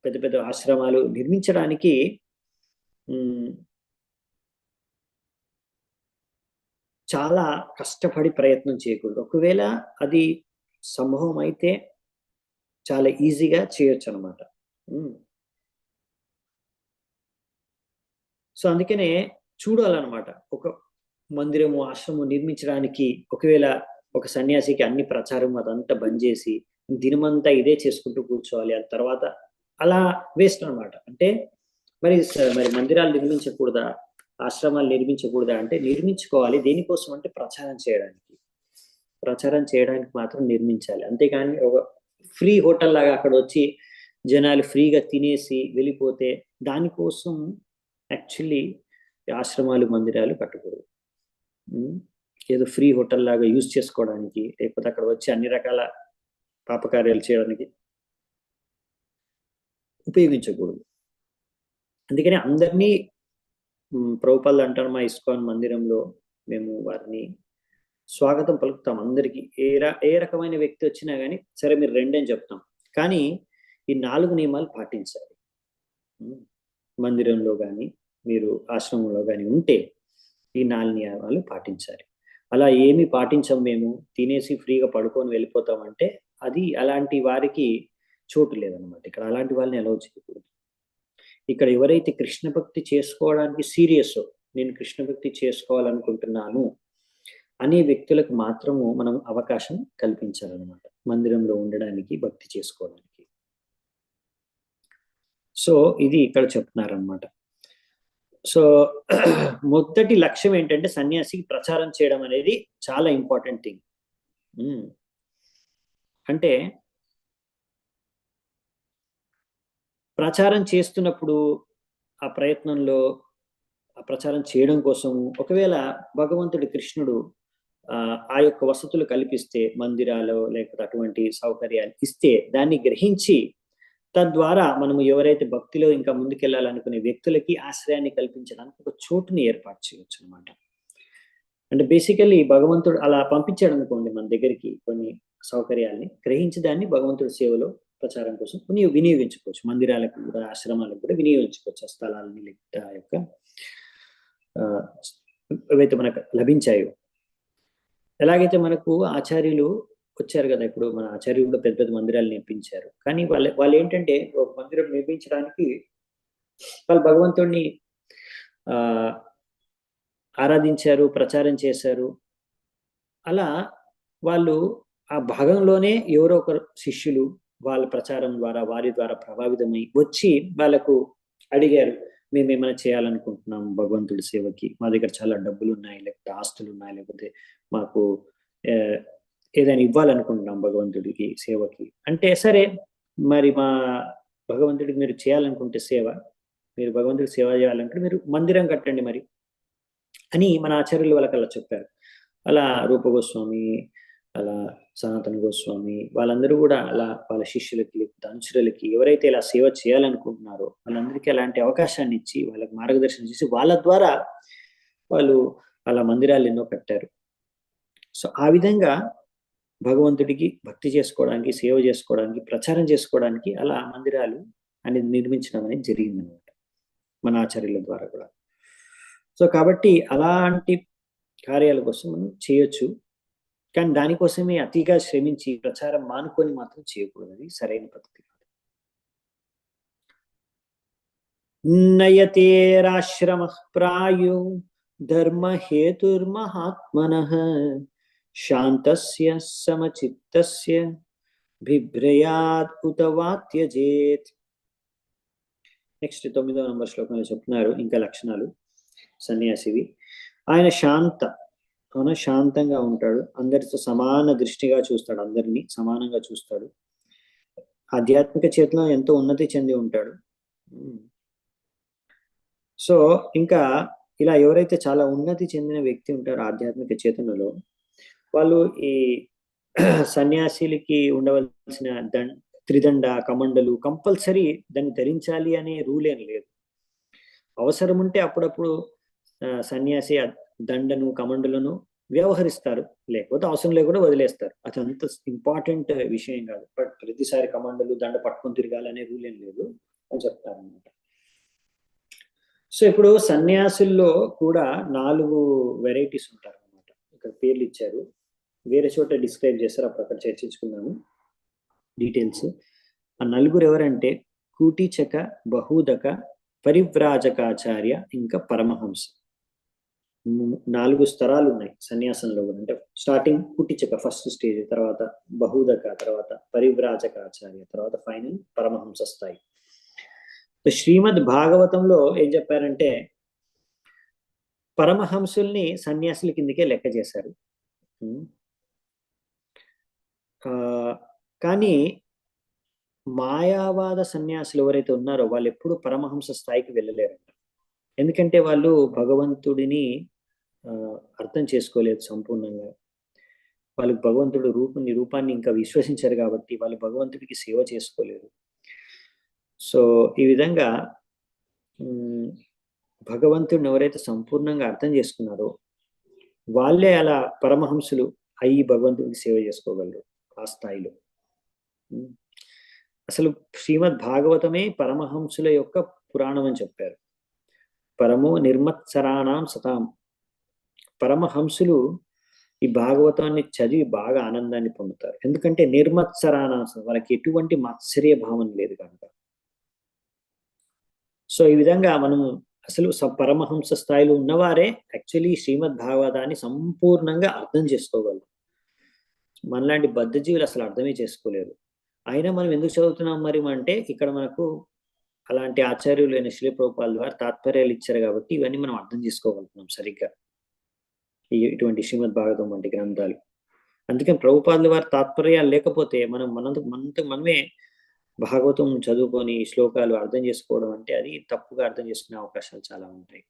పెద్ద పెద్ద ఆశ్రమాలు నిర్మించడానికి చాలా కష్టపడి ప్రయత్నం చేయకూడదు. ఒకవేళ అది సంభవం అయితే చాలా ఈజీగా చేయొచ్చు అనమాట. సో అందుకనే చూడాలన్నమాట. ఒక మందిరము, ఆశ్రమం నిర్మించడానికి ఒకవేళ ఒక సన్యాసికి అన్ని ప్రచారం అదంతా బంద్ చేసి దినమంతా ఇదే చేసుకుంటూ కూర్చోవాలి, ఆ తర్వాత అలా వేస్ట్ అనమాట. అంటే మరి మందిరాలు నిర్మించకూడదా, ఆశ్రమాలు నిర్మించకూడదా అంటే నిర్మించుకోవాలి. దేనికోసం అంటే ప్రచారం చేయడానికి మాత్రం నిర్మించాలి. అంతేకాని ఒక ఫ్రీ హోటల్ లాగా అక్కడ వచ్చి జనాలు ఫ్రీగా తినేసి వెళ్ళిపోతే దానికోసం యాక్చువల్లీ ఆశ్రమాలు, మందిరాలు కట్టకూడదు. ఏదో ఫ్రీ హోటల్ లాగా యూజ్ చేసుకోవడానికి, లేకపోతే అక్కడ వచ్చి అన్ని రకాల పాపకార్యాలు చేయడానికి ఉపయోగించకూడదు. అందుకని అందరినీ ప్రభుపాల్ అంటారు, మా ఇస్కాన్ మందిరంలో మేము వారిని స్వాగతం పలుకుతాం. అందరికీ ఏ రకమైన వ్యక్తి వచ్చినా కానీ సరే మీరు రెండని చెప్తాం, కానీ ఈ 4 నియమాలు పాటించాలి. మందిరంలో కానీ మీరు ఆశ్రమంలో కానీ ఉంటే ఈ 4 నియమాలు పాటించాలి. అలా ఏమి పాటించం, మేము తినేసి ఫ్రీగా పడుకొని వెళ్ళిపోతామంటే అది అలాంటి వారికి చోటు లేదనమాట. ఇక్కడ అలాంటి వాళ్ళని అలౌ చేయకూడదు. ఇక్కడ ఎవరైతే కృష్ణ భక్తి చేసుకోవడానికి సీరియస్, నేను కృష్ణ భక్తి చేసుకోవాలనుకుంటున్నాను అనే వ్యక్తులకు మాత్రము మనం అవకాశం కల్పించాలన్నమాట మందిరంలో ఉండడానికి, భక్తి చేసుకోవడానికి. సో ఇది ఇక్కడ చెప్తున్నారనమాట. సో మొదటి లక్ష్యం ఏంటంటే సన్యాసికి ప్రచారం చేయడం అనేది చాలా ఇంపార్టెంట్ థింగ్. అంటే ప్రచారం చేస్తున్నప్పుడు ఆ ప్రయత్నంలో, ఆ ప్రచారం చేయడం కోసం ఒకవేళ భగవంతుడి కృష్ణుడు ఆ యొక్క వసతులు కల్పిస్తే, మందిరాలు లేకపోతే అటువంటి సౌకర్యాలు ఇస్తే దాన్ని గ్రహించి తద్వారా మనము ఎవరైతే భక్తిలో ఇంకా ముందుకెళ్లాలనుకునే వ్యక్తులకి ఆశ్రయాన్ని కల్పించడానికి ఒక చోటుని ఏర్పాటు చేయొచ్చు అనమాట. అంటే బేసికల్లీ భగవంతుడు అలా పంపించాడు అనుకోండి మన దగ్గరికి కొన్ని సౌకర్యాల్ని, గ్రహించి దాన్ని భగవంతుడి సేవలో ప్రచారం కోసం వినియోగించుకోవచ్చు. మందిరాలకు కూడా, ఆశ్రమాలకు కూడా వినియోగించుకోవచ్చు ఆ స్థలాలని, లేకపోతే ఆ యొక్క ఏవైతే మనకు లభించాయో. ఎలాగైతే మనకు ఆచార్యులు వచ్చారు కదా, ఇప్పుడు మన ఆచార్యులు కూడా పెద్ద పెద్ద మందిరాలు నిర్మించారు. కానీ వాళ్ళు ఏంటంటే ఒక మందిరం నిర్మించడానికి వాళ్ళు భగవంతుడిని ఆరాధించారు, ప్రచారం చేశారు. అలా వాళ్ళు ఆ భాగంలోనే ఎవరో ఒకరు శిష్యులు వాళ్ళ ప్రచారం ద్వారా, వారి ద్వారా ప్రభావితమై వచ్చి వాళ్ళకు అడిగారు, మేము ఏమైనా చేయాలనుకుంటున్నాం భగవంతుడి సేవకి, మా దగ్గర చాలా డబ్బులు ఉన్నాయి, లేకపోతే ఆస్తులు ఉన్నాయి, లేకపోతే మాకు ఏదైనా ఇవ్వాలనుకుంటున్నాం భగవంతుడికి సేవకి అంటే, సరే మరి మా భగవంతుడికి మీరు చేయాలనుకుంటే సేవ, మీరు భగవంతుడికి సేవ చేయాలనుకుంటే మీరు మందిరం కట్టండి మరి అని మన ఆచార్యులు వాళ్ళకి అలా చెప్పారు. అలా రూప గోస్వామి, అలా సనాతన గోస్వామి వాళ్ళందరూ కూడా అలా వాళ్ళ శిష్యులకి, లేకపోతే అనుచరులకి ఎవరైతే ఇలా సేవ చేయాలనుకుంటున్నారో వాళ్ళందరికీ అలాంటి అవకాశాన్ని ఇచ్చి, వాళ్ళకి మార్గదర్శనం చేసి వాళ్ళ ద్వారా వాళ్ళు అలా మందిరాలు ఎన్నో కట్టారు. సో ఆ విధంగా భగవంతుడికి భక్తి చేసుకోవడానికి, సేవ చేసుకోవడానికి, ప్రచారం చేసుకోవడానికి అలా మందిరాలు అనేది నిర్మించడం అనేది జరిగిందనమాట మన ఆచార్యుల ద్వారా కూడా. సో కాబట్టి అలాంటి కార్యాల కోసం మనం చేయొచ్చు, కానీ దానికోసమే అతిగా శ్రమించి ప్రచారం మానుకొని మాత్రం చేయకూడదు. అది సరైన పద్ధతి కాదు. నయతేరాశ్రమ ప్రాయో ధర్మ హేతుర్మహాత్మనః శాంతస్య సమచిత్తస్య బిభ్రయాత్ ఉత వాత్యజేత్. నెక్స్ట్ 9వ నంబర్ శ్లోకంలో చెప్తున్నారు ఇంకా లక్షణాలు సన్యాసివి. ఆయన శాంతంగా ఉంటాడు, అందరితో సమాన దృష్టిగా చూస్తాడు, అందరినీ సమానంగా చూస్తాడు, ఆధ్యాత్మిక చేతలో ఎంతో ఉన్నతి చెంది ఉంటాడు. సో ఇంకా ఇలా ఎవరైతే చాలా ఉన్నతి చెందిన వ్యక్తి ఉంటారో ఆధ్యాత్మిక చేతనలో, వాళ్ళు ఈ సన్యాసిలకి ఉండవలసిన త్రిదండ కమండలు కంపల్సరీ దాన్ని ధరించాలి అనే రూల్ ఏం లేదు. అవసరం ఉంటే అప్పుడప్పుడు సన్యాసి దండను కమండలను వ్యవహరిస్తారు, లేకపోతే అవసరం లేకుండా వదిలేస్తారు. అది అంత ఇంపార్టెంట్ విషయం కాదు. బట్ ప్రతిసారి కమండలు దండ పట్టుకొని తిరగాలనే రూల్ ఏం లేదు అని చెప్తారు అనమాట. సో ఇప్పుడు సన్యాసుల్లో కూడా 4 వెరైటీస్ ఉంటారు అనమాట. ఇక్కడ పేర్లు ఇచ్చారు, వేరే చోట డిస్క్రైబ్ చేస్తారు, అప్పుడు అక్కడ చర్చించుకున్నాము డీటెయిల్స్. ఆ 4 ఎవరంటే కూటిచక, బహూదక, పరివ్రాజకాచార్య, ఇంకా పరమహంస. 4 స్తరాలు ఉన్నాయి సన్యాసంలో కూడా. అంటే స్టార్టింగ్ కూటిచక ఫస్ట్ స్టేజ్, తర్వాత బహూదక, తర్వాత పరివ్రాజకాచార్య, తర్వాత ఫైనల్ పరమహంస స్థాయి. శ్రీమద్ భాగవతంలో ఏం చెప్పారంటే పరమహంసుల్ని సన్యాసుల కిందకే లెక్క చేశారు. కానీ మాయావాద సన్యాసులు ఎవరైతే ఉన్నారో వాళ్ళు ఎప్పుడు పరమహంస స్థాయికి వెళ్ళలేరంట. ఎందుకంటే వాళ్ళు భగవంతుడిని అర్థం చేసుకోలేదు సంపూర్ణంగా. వాళ్ళు భగవంతుడు రూపాన్ని ఇంకా విశ్వసించారు కాబట్టి వాళ్ళు భగవంతుడికి సేవ చేసుకోలేరు. సో ఈ విధంగా భగవంతుడిని ఎవరైతే సంపూర్ణంగా అర్థం చేసుకున్నారో వాళ్ళే అలా పరమహంసులు అయ్యి భగవంతుడికి సేవ చేసుకోగలరు ఆ స్థాయిలో. అసలు శ్రీమద్ భాగవతమే పరమహంసుల యొక్క పురాణం అని చెప్పారు. పరమో నిర్మత్సరాణం సతాం. పరమహంసులు ఈ భాగవతాన్ని చదివి బాగా ఆనందాన్ని పొందుతారు. ఎందుకంటే నిర్మత్సరాణం, వాళ్ళకి ఎటువంటి మాత్సర్య భావన లేదు కనుక. సో ఈ విధంగా మనము అసలు పరమహంస స్థాయిలో ఉన్నవారే యాక్చువల్లీ శ్రీమద్ భాగవతాన్ని సంపూర్ణంగా అర్థం చేసుకోగలరు. మనలాంటి బద్ధజీవులు అసలు అర్థమే చేసుకోలేరు. అయినా మనం ఎందుకు చదువుతున్నాం మరి అంటే ఇక్కడ మనకు అలాంటి ఆచార్యులు అయిన శ్రీ ప్రభుపాదుల ద్వారా తాత్పర్యాలు ఇచ్చారు కాబట్టి ఇవన్నీ మనం అర్థం చేసుకోగలుగుతున్నాం సరిగ్గా, ఇటువంటి శ్రీమద్ భాగవతం వంటి గ్రంథాలు. అందుకని ప్రభుపాదుల వారి తాత్పర్యాలు లేకపోతే మనమే భాగవతం చదువుకొని శ్లోకాలు అర్థం చేసుకోవడం అంటే అది తప్పుగా అర్థం చేసుకునే అవకాశాలు చాలా ఉంటాయి.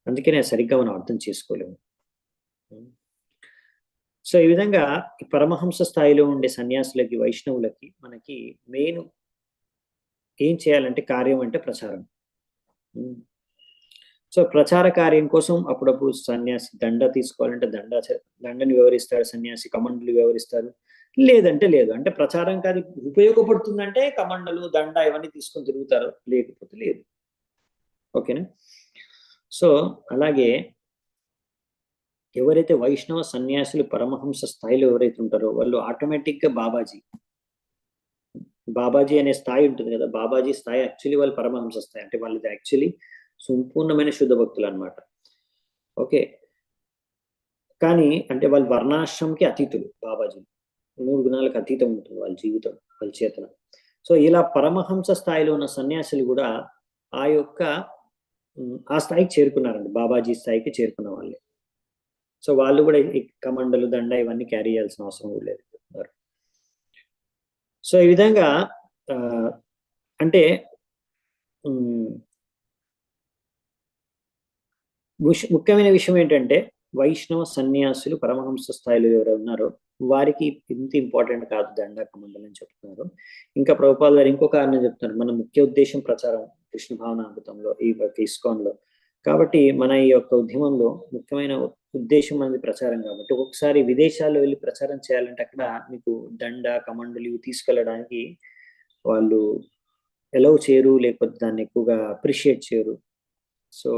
అందుకనే సరిగ్గా మనం అర్థం చేసుకోలేము. సో ఈ విధంగా పరమహంస స్థాయిలో ఉండే సన్యాసులకి, వైష్ణవులకి మనకి మెయిన్ ఏం చేయాలంటే కార్యం అంటే ప్రచారం. సో ప్రచార కార్యం కోసం అప్పుడప్పుడు సన్యాసి దండ తీసుకోవాలంటే దండని వివరిస్తాడు సన్యాసి, కమండలు వివరిస్తారు, లేదంటే లేదు. అంటే ప్రచారం కాదు ఉపయోగపడుతుందంటే కమండలు దండ ఇవన్నీ తీసుకొని తిరుగుతారు, లేకపోతే లేదు. ఓకేనా? సో అలాగే ఎవరైతే వైష్ణవ సన్యాసులు పరమహంస స్థాయిలో ఎవరైతే ఉంటారో వాళ్ళు ఆటోమేటిక్గా బాబాజీ అనే స్థాయి ఉంటుంది కదా, బాబాజీ స్థాయి యాక్చువల్లీ వాళ్ళు పరమహంస స్థాయి. అంటే వాళ్ళది యాక్చువల్లీ సంపూర్ణమైన శుద్ధ భక్తులు అనమాట. ఓకే, కానీ అంటే వాళ్ళు వర్ణాశ్రమంకి అతీతులు. బాబాజీ 3 గుణాలకు అతీతం ఉంటుంది వాళ్ళ జీవితం, వాళ్ళ చేతన. సో ఇలా పరమహంస స్థాయిలో ఉన్న సన్యాసులు కూడా ఆ స్థాయికి చేరుకున్నారండి, బాబాజీ స్థాయికి చేరుకున్న వాళ్ళే. సో వాళ్ళు కూడా కమండలు దండ ఇవన్నీ క్యారీ చేయాల్సిన అవసరం కూడా లేదు. సో ఈ విధంగా అంటే ముఖ్యమైన విషయం ఏంటంటే వైష్ణవ సన్యాసులు పరమహంస స్థాయిలో ఎవరు ఉన్నారో వారికి ఇంత ఇంపార్టెంట్ కాదు దండ కమండలు అని చెప్తున్నారు. ఇంకా ప్రభుపాదులు గారు ఇంకో కారణం చెప్తున్నారు, మన ముఖ్య ఉద్దేశం ప్రచారం కృష్ణ భావనామృతంలో, ఈ ఇస్కాన్లో. కాబట్టి మన ఈ యొక్క ఉద్యమంలో ముఖ్యమైన ఉద్దేశం అనేది ప్రచారం కాబట్టి ఒక్కొక్కసారి విదేశాల్లో వెళ్ళి ప్రచారం చేయాలంటే అక్కడ మీకు దండ కమండలు ఇవి తీసుకెళ్ళడానికి వాళ్ళు ఎలౌ చేయరు, లేకపోతే దాన్ని ఎక్కువగా అప్రిషియేట్ చేయరు. సో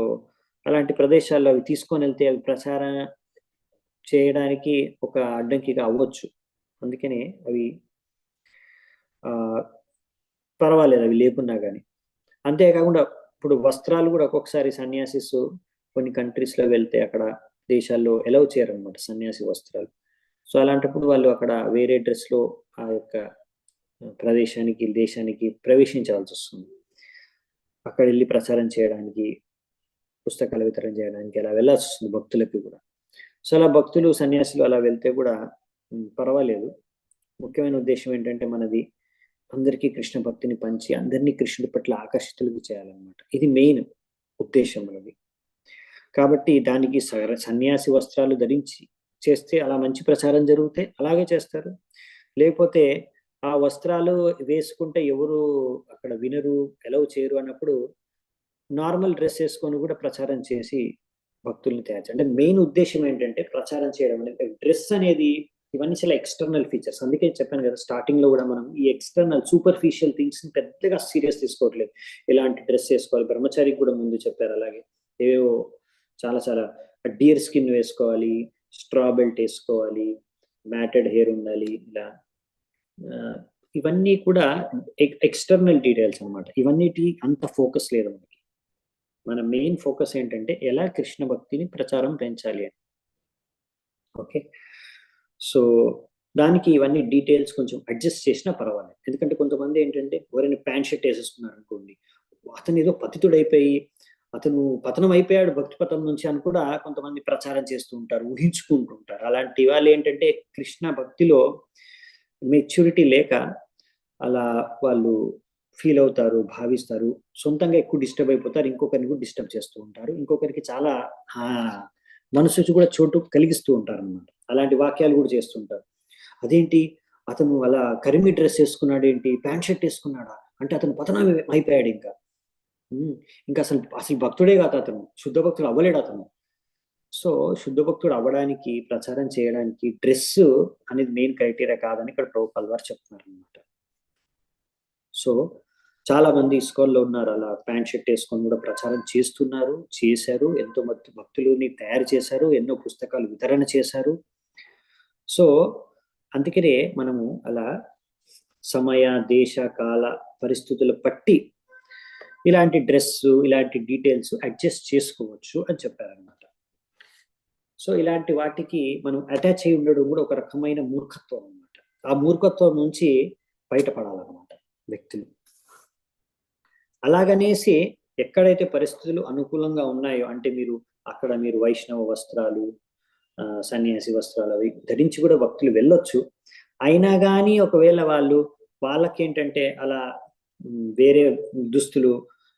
అలాంటి ప్రదేశాల్లో అవి తీసుకొని వెళ్తే అవి ప్రచారం చేయడానికి ఒక అడ్డంకిగా అవ్వచ్చు. అందుకనే అవి పర్వాలేదు అవి లేకున్నా కానీ. అంతేకాకుండా ఇప్పుడు వస్త్రాలు కూడా ఒక్కొక్కసారి సన్యాసిస్ కొన్ని కంట్రీస్లో వెళ్తే అక్కడ దేశాల్లో ఎలౌ చేయరనమాట సన్యాసి వస్త్రాలు. సో అలాంటప్పుడు వాళ్ళు అక్కడ వేరే డ్రెస్లో ఆ యొక్క ప్రదేశానికి దేశానికి ప్రవేశించాల్సి వస్తుంది. అక్కడ వెళ్ళి ప్రచారం చేయడానికి, పుస్తకాల వితరణ చేయడానికి అలా వెళ్ళాల్సి వస్తుంది భక్తులకి కూడా. సో అలా భక్తులు సన్యాసులు అలా వెళ్తే కూడా పర్వాలేదు. ముఖ్యమైన ఉద్దేశం ఏంటంటే మనది అందరికీ కృష్ణ భక్తిని పంచి అందరినీ కృష్ణుడి పట్ల ఆకర్షితులకు చేయాలన్నమాట. ఇది మెయిన్ ఉద్దేశం మనది. కాబట్టి దానికి సన్యాసి వస్త్రాలు ధరించి చేస్తే అలా మంచి ప్రచారం జరిగితే అలాగే చేస్తారు. లేకపోతే ఆ వస్త్రాలు వేసుకుంటే ఎవరు అక్కడ వినరు, ఎలవ్ చేయరు అన్నప్పుడు నార్మల్ డ్రెస్ వేసుకొని కూడా ప్రచారం చేసి భక్తుల్ని తయారు. అంటే మెయిన్ ఉద్దేశం ఏంటంటే ప్రచారం చేయడం అనేది. డ్రెస్ అనేది ఇవన్నీ చాలా ఎక్స్టర్నల్ ఫీచర్స్. అందుకే చెప్పాను కదా స్టార్టింగ్ లో కూడా మనం ఈ ఎక్స్టర్నల్ సూపర్ఫిషియల్ థింగ్స్ ని పెద్దగా సీరియస్ తీసుకోవట్లేదు. ఎలాంటి డ్రెస్ వేసుకోవాలి, బ్రహ్మచారికి కూడా ముందు చెప్పారు అలాగే. ఏవో చాలా చాలా డియర్ స్కిన్ వేసుకోవాలి, స్ట్రా బెల్ట్ వేసుకోవాలి, మ్యాటెడ్ హెయిర్ ఉండాలి, ఇలా ఇవన్నీ కూడా ఎక్స్టర్నల్ డీటెయిల్స్ అనమాట. ఇవన్నిటి అంత ఫోకస్ లేదు మనకి. మన మెయిన్ ఫోకస్ ఏంటంటే ఎలా కృష్ణ భక్తిని ప్రచారం పెంచాలి అని. ఓకే, సో దానికి ఇవన్నీ డీటెయిల్స్ కొంచెం అడ్జస్ట్ చేసినా పర్వాలేదు. ఎందుకంటే కొంతమంది ఏంటంటే ఎవరైనా ప్యాంట్ షర్ట్ వేసేసుకున్నారు అనుకోండి, అతను ఏదో పతితుడైపోయి అతను పతనం అయిపోయాడు భక్తి పథం నుంచి అని కూడా కొంతమంది ప్రచారం చేస్తూ ఉంటారు, ఊహించుకుంటూ ఉంటారు. అలాంటి వాళ్ళు ఏంటంటే కృష్ణ భక్తిలో మెచ్యూరిటీ లేక అలా వాళ్ళు ఫీల్ అవుతారు, భావిస్తారు, సొంతంగా ఎక్కువ డిస్టర్బ్ అయిపోతారు, ఇంకొకరిని కూడా డిస్టర్బ్ చేస్తూ ఉంటారు, ఇంకొకరికి చాలా మనసు కూడా చోటు కలిగిస్తూ ఉంటారు అన్నమాట. అలాంటి వాక్యాలు కూడా చేస్తుంటారు. అదేంటి అతను అలా కరిమి డ్రెస్ వేసుకున్నాడు, ఏంటి ప్యాంట్ షర్ట్ వేసుకున్నాడా అంటే అతను పతనం అయిపోయాడు, ఇంకా అసలు అసలు భక్తుడే కాదు అతను, శుద్ధ భక్తుడు అవ్వలేడు అతను. సో శుద్ధ భక్తుడు అవ్వడానికి, ప్రచారం చేయడానికి డ్రెస్ అనేది మెయిన్ క్రైటీరియా కాదని ఇక్కడ ప్రభుపాల్ వారు చెప్తున్నారు అనమాట. సో చాలా మంది ఇస్కాన్లో ఉన్నారు అలా ప్యాంట్ షర్ట్ వేసుకొని కూడా ప్రచారం చేస్తున్నారు, చేశారు, ఎంతో మంది భక్తులని తయారు చేశారు, ఎన్నో పుస్తకాలు వితరణ చేశారు. సో అందుకనే మనము అలా సమయ దేశ కాల పరిస్థితులు పట్టి ఇలాంటి డ్రెస్, ఇలాంటి డీటెయిల్స్ అడ్జస్ట్ చేసుకోవచ్చు అని చెప్పారనమాట. సో ఇలాంటి వాటికి మనం అటాచ్ అయి ఉండడం కూడా ఒక రకమైన మూర్ఖత్వం అనమాట. ఆ మూర్ఖత్వం నుంచి బయటపడాలన్నమాట వ్యక్తులు. అలాగనేసి ఎక్కడైతే పరిస్థితులు అనుకూలంగా ఉన్నాయో అంటే అక్కడ మీరు వైష్ణవ వస్త్రాలు, సన్యాసి వస్త్రాలు అవి ధరించి కూడా భక్తులు వెళ్ళొచ్చు. అయినా కానీ ఒకవేళ వాళ్ళకేంటంటే అలా వేరే దుస్తులు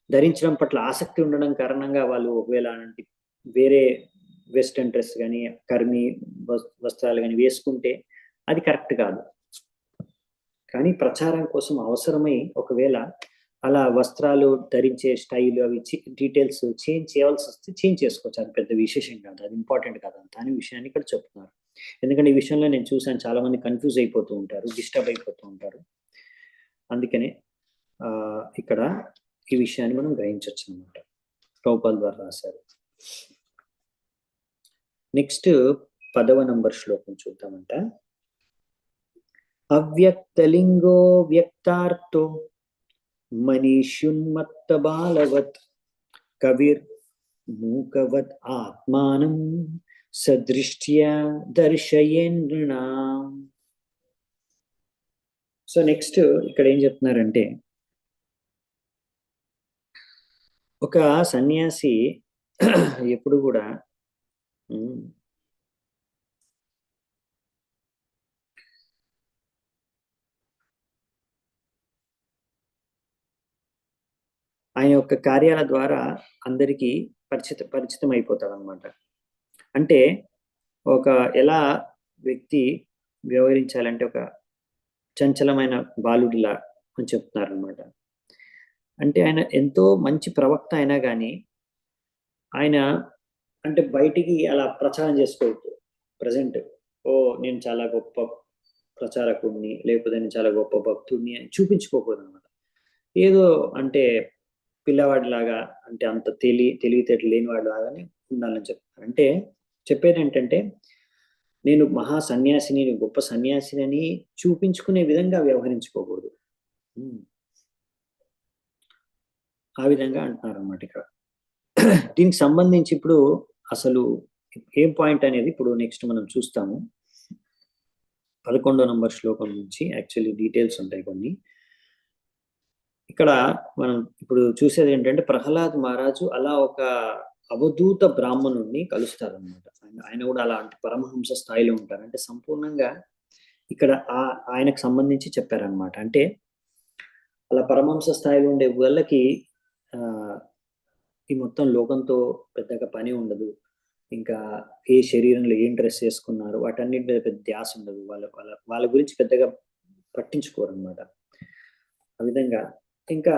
ధరించడం పట్ల ఆసక్తి ఉండడం కారణంగా వాళ్ళు ఒకవేళ వేరే వెస్టర్న్ డ్రెస్ కానీ కర్మి వస్త్రాలు కానీ వేసుకుంటే అది కరెక్ట్ కాదు. కానీ ప్రచారం కోసం అవసరమై ఒకవేళ అలా వస్త్రాలు ధరించే స్టైల్ అవి డీటెయిల్స్ చేంజ్ చేయాల్సి వస్తే చేంజ్ చేసుకోవచ్చు, అది పెద్ద విశేషం కాదు, అది ఇంపార్టెంట్ కాదంత అని విషయాన్ని ఇక్కడ చెప్తున్నారు. ఎందుకంటే ఈ విషయంలో నేను చూసాను చాలా మంది కన్ఫ్యూజ్ అయిపోతూ ఉంటారు, డిస్టర్బ్ అయిపోతూ ఉంటారు. అందుకనే ఇక్కడ ఈ విషయాన్ని మనం గ్రహించవచ్చు అనమాట. ప్రభుపాల్ ద్వారా రాశారు. నెక్స్ట్ 10వ నంబర్ శ్లోకం చూద్దామంట. అవ్యక్తలింగో వ్యక్తార్థో మనీష్యున్మత్త బాలవత్ కవిర్ మూకవత్ ఆత్మానం సదృష్ట్యా దర్శయేంద్రుణాం. సో నెక్స్ట్ ఇక్కడ ఏం చెప్తున్నారంటే, ఒక సన్యాసి ఎప్పుడు కూడా ఆయన యొక్క కార్యాల ద్వారా అందరికీ పరిచితం అయిపోతాడు అనమాట. అంటే ఎలా వ్యక్తి వ్యవహరించాలంటే ఒక చంచలమైన బాలుడిలా అని చెప్తున్నారు అనమాట. అంటే ఆయన ఎంతో మంచి ప్రవక్త అయినా కానీ ఆయన అంటే బయటికి అలా ప్రచారం చేసుకోవద్దు. ప్రజెంట్ ఓ నేను చాలా గొప్ప ప్రచారకుడిని, లేకపోతే నేను చాలా గొప్ప భక్తుడిని అని చూపించుకోకూడదు అనమాట. ఏదో అంటే పిల్లవాడిలాగా, అంటే అంత తెలివితేటలు లేని వాడి లాగానే ఉండాలని చెప్తారు. అంటే చెప్పేది ఏంటంటే నేను మహా సన్యాసిని, నేను గొప్ప సన్యాసిని అని చూపించుకునే విధంగా వ్యవహరించుకోకూడదు. ఆ విధంగా అంటున్నారు అన్నమాట ఇక్కడ. దీనికి సంబంధించి ఇప్పుడు అసలు ఏం పాయింట్ అనేది ఇప్పుడు నెక్స్ట్ మనం చూస్తాము. 11వ నంబర్ శ్లోకం నుంచి యాక్చువల్లీ డీటెయిల్స్ ఉంటాయి కొన్ని. ఇక్కడ మనం ఇప్పుడు చూసేది ఏంటంటే ప్రహ్లాద్ మహారాజు అలా ఒక అవధూత బ్రాహ్మణుడిని కలుస్తారనమాట. ఆయన కూడా అలాంటి పరమహంస స్థాయిలో ఉంటారు. అంటే సంపూర్ణంగా ఇక్కడ ఆయనకు సంబంధించి చెప్పారనమాట. అంటే అలా పరమహంస స్థాయిలో ఉండే వాళ్ళకి ఈ మొత్తం లోకంతో పెద్దగా పని ఉండదు. ఇంకా ఏ శరీరంలో ఏం డ్రెస్ వేసుకున్నారు వాటన్నిటి మీద పెద్ద ధ్యాస ఉండదు. వాళ్ళ గురించి పెద్దగా పట్టించుకోరు అనమాట. ఆ విధంగా ఇంకా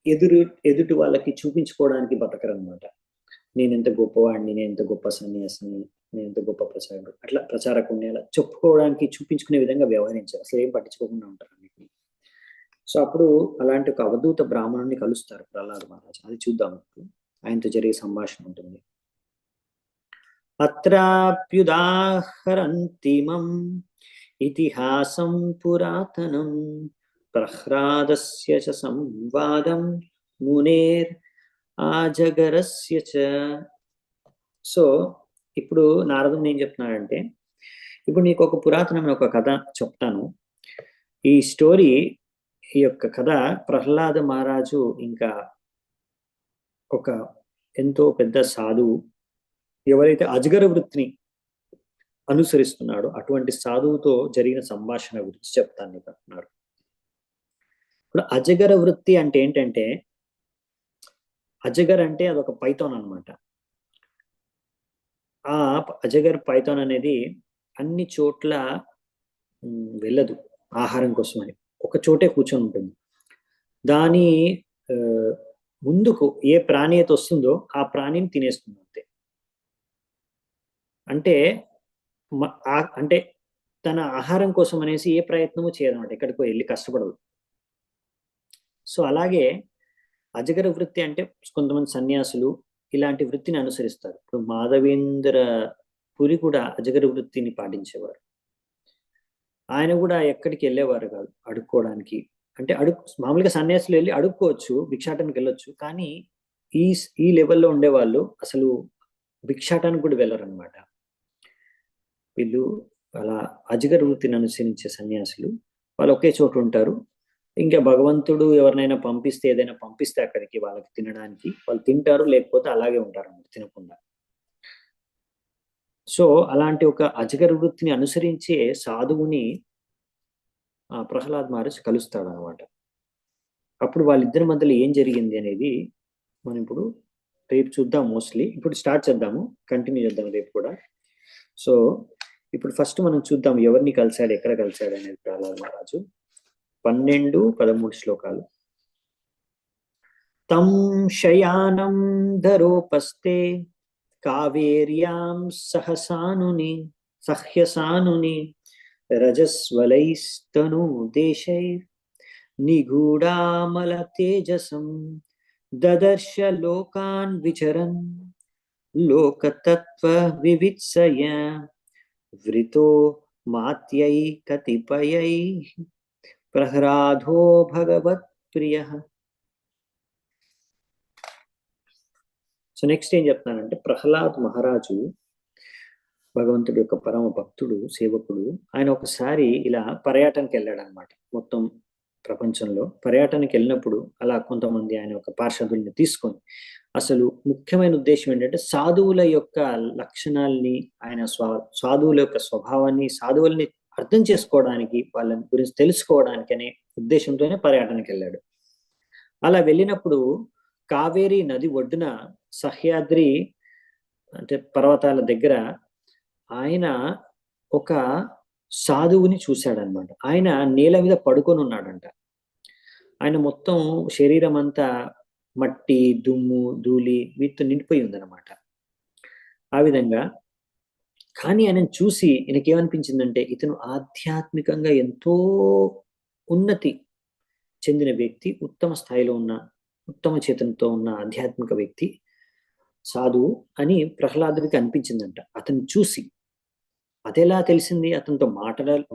ఎదుటి వాళ్ళకి చూపించుకోవడానికి బతకరనమాట. నేను ఎంత గొప్పవాడిని, నేను ఎంత గొప్ప సన్యాసిని, నేను ఎంత గొప్ప ప్రచారకుడు, అట్లా ప్రచారకుడిని అలా చెప్పుకోవడానికి చూపించుకునే విధంగా వ్యవహరించారు. అసలు ఏం పట్టించుకోకుండా ఉంటారు అన్నిటిని. సో అప్పుడు అలాంటి ఒక అవధూత బ్రాహ్మణుని కలుస్తారు ప్రహ్లాద మహారాజు. అది చూద్దాం. ఆయనతో జరిగే సంభాషణ ఉంటుంది. అత్రాప్యుదాహరంతిమం ఇతిహాసం పురాతనం ప్రహ్లాదస్య చ సంవాదం మునేర్ ఆజగరస్య చ. సో ఇప్పుడు నారదుడు ఏం చెప్తున్నాడంటే, ఇప్పుడు నీకు ఒక పురాతనమైన ఒక కథ చెప్తాను. ఈ స్టోరీ, ఈ యొక్క కథ ప్రహ్లాద మహారాజు ఇంకా ఒక ఎంతో పెద్ద సాధువు, ఎవరైతే అజగర వృత్తిని అనుసరిస్తున్నాడో అటువంటి సాధువుతో జరిగిన సంభాషణ గురించి చెప్తాను నీకు అంటున్నారు. ఇప్పుడు అజగర వృత్తి అంటే ఏంటంటే, అజగర్ అంటే అదొక పైథాన్ అనమాట. ఆ అజగర్ పైథాన్ అనేది అన్ని చోట్ల వెళ్ళదు ఆహారం కోసం అని, ఒక చోటే కూర్చొని ఉంటుంది. దాని ముందుకు ఏ ప్రాణి అయితే వస్తుందో ఆ ప్రాణిని తినేస్తుంది అంతే. అంటే అంటే తన ఆహారం కోసం అనేసి ఏ ప్రయత్నము చేయదన్నమాట, ఎక్కడికో వెళ్ళి కష్టపడదు. సో అలాగే అజగర వృత్తి అంటే కొంతమంది సన్యాసులు ఇలాంటి వృత్తిని అనుసరిస్తారు. ఇప్పుడు మాధవేంద్ర పురి కూడా అజగర వృత్తిని పాటించేవారు. ఆయన కూడా ఎక్కడికి వెళ్ళేవారు కాదు అడుక్కోవడానికి. అంటే మామూలుగా సన్యాసులు వెళ్ళి అడుక్కోవచ్చు, భిక్షాటనకి వెళ్ళొచ్చు. కానీ ఈ లెవెల్లో ఉండేవాళ్ళు అసలు భిక్షాటానికి కూడా వెళ్ళరు అనమాట. వీళ్ళు అలా అజగర వృత్తిని అనుసరించే సన్యాసులు వాళ్ళు ఒకే చోటు ఉంటారు. ఇంకా భగవంతుడు ఎవరినైనా పంపిస్తే, ఏదైనా పంపిస్తే అక్కడికి వాళ్ళకి తినడానికి, వాళ్ళు తింటారు, లేకపోతే అలాగే ఉంటారు అన్నమాట తినకుండా. సో అలాంటి ఒక అజగర వృత్తిని అనుసరించే సాధువుని ప్రహ్లాద్ మహారాజ్ కలుస్తాడు అనమాట. అప్పుడు వాళ్ళిద్దరి మధ్యలో ఏం జరిగింది అనేది మనం ఇప్పుడు రేపు చూద్దాం. మోస్ట్లీ ఇప్పుడు స్టార్ట్ చేద్దాము, కంటిన్యూ చేద్దాం రేపు కూడా. సో ఇప్పుడు ఫస్ట్ మనం చూద్దాం ఎవరిని కలిశాడు, ఎక్కడ కలిశాడు అనేది ప్రహ్లాద్ మహారాజు. 12-13 శ్లోకాలు. తం శయానం ధరోపస్తే కావేర్యాం సహ్యసానుని రజస్వలైస్తను దేశైర్ నిగూఢామల తేజసం దదర్శ లోకాన్ విచరన్ లోకతత్వ వివిత్సయ వృతో మాత్యై కతిపయై ప్రహ్లాదో భగవత్ ప్రియ. సో నెక్స్ట్ ఏం చెప్తున్నానంటే, ప్రహ్లాద్ మహారాజు భగవంతుడి యొక్క పరమ భక్తుడు, సేవకుడు. ఆయన ఒకసారి ఇలా పర్యటనకి వెళ్ళాడు అనమాట. మొత్తం ప్రపంచంలో పర్యటనకి వెళ్ళినప్పుడు అలా కొంతమంది ఆయన ఒక పార్షదుల్ని తీసుకొని, అసలు ముఖ్యమైన ఉద్దేశం ఏంటంటే సాధువుల యొక్క లక్షణాలని, ఆయన సాధువుల యొక్క స్వభావాన్ని, సాధువుల్ని అర్థం చేసుకోవడానికి, వాళ్ళ గురించి తెలుసుకోవడానికి అనే ఉద్దేశంతోనే పర్యటనకి వెళ్ళాడు. అలా వెళ్ళినప్పుడు కావేరీ నది ఒడ్డున సహ్యాద్రి అంటే పర్వతాల దగ్గర ఆయన ఒక సాధువుని చూశాడనమాట. ఆయన నేల మీద పడుకొని ఉన్నాడంట. ఆయన మొత్తం శరీరం అంతా మట్టి, దుమ్ము, ధూళి వీటితో నిండిపోయి ఉందన్నమాట. ఆ విధంగా. కానీ ఆయనను చూసి ఈయనకేమనిపించిందంటే ఇతను ఆధ్యాత్మికంగా ఎంతో ఉన్నతి చెందిన వ్యక్తి, ఉత్తమ స్థాయిలో ఉన్న, ఉత్తమ చేతనతో ఉన్న ఆధ్యాత్మిక వ్యక్తి, సాధువు అని ప్రహ్లాదుడికి అనిపించిందంట అతన్ని చూసి. అదెలా తెలిసింది? అతనితో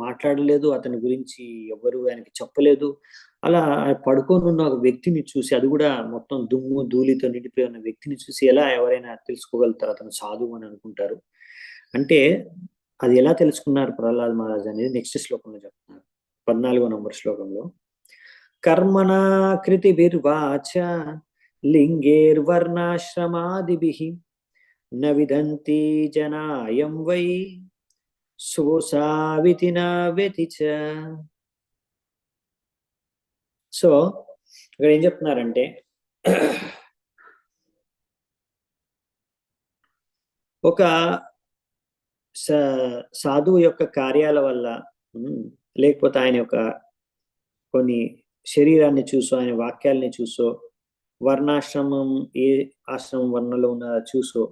మాట్లాడలేదు, అతని గురించి ఎవరు ఆయనకి చెప్పలేదు. అలా పడుకొని ఉన్న ఒక వ్యక్తిని చూసి, అది కూడా మొత్తం దుమ్ము ధూళితో నిండిపోయి ఉన్న వ్యక్తిని చూసి ఎలా ఎవరైనా తెలుసుకోగలుగుతారు అతను సాధువు అని అనుకుంటారు? అంటే అది ఎలా తెలుసుకున్నారు ప్రహ్లాద్ మహారాజ్ అనేది నెక్స్ట్ శ్లోకంలో చెప్తున్నారు. 14వ నంబర్ శ్లోకంలో, కర్మణా కృతిభిర్వాచ లింగేర్వర్ణాశ్రమాదిభిః న విదంతి జనాయం వై సోసావితి నా వ్యతి చ. సో ఇక్కడ ఏం చెప్తున్నారంటే, ఒక సాధువు యొక్క కార్యాల వల్ల, లేకపోతే ఆయన యొక్క కొన్ని శరీరాన్ని చూసో, ఆయన వాక్యాలని చూసో, వర్ణాశ్రమం ఏ ఆశ్రమం వర్ణంలో ఉన్న చూసో,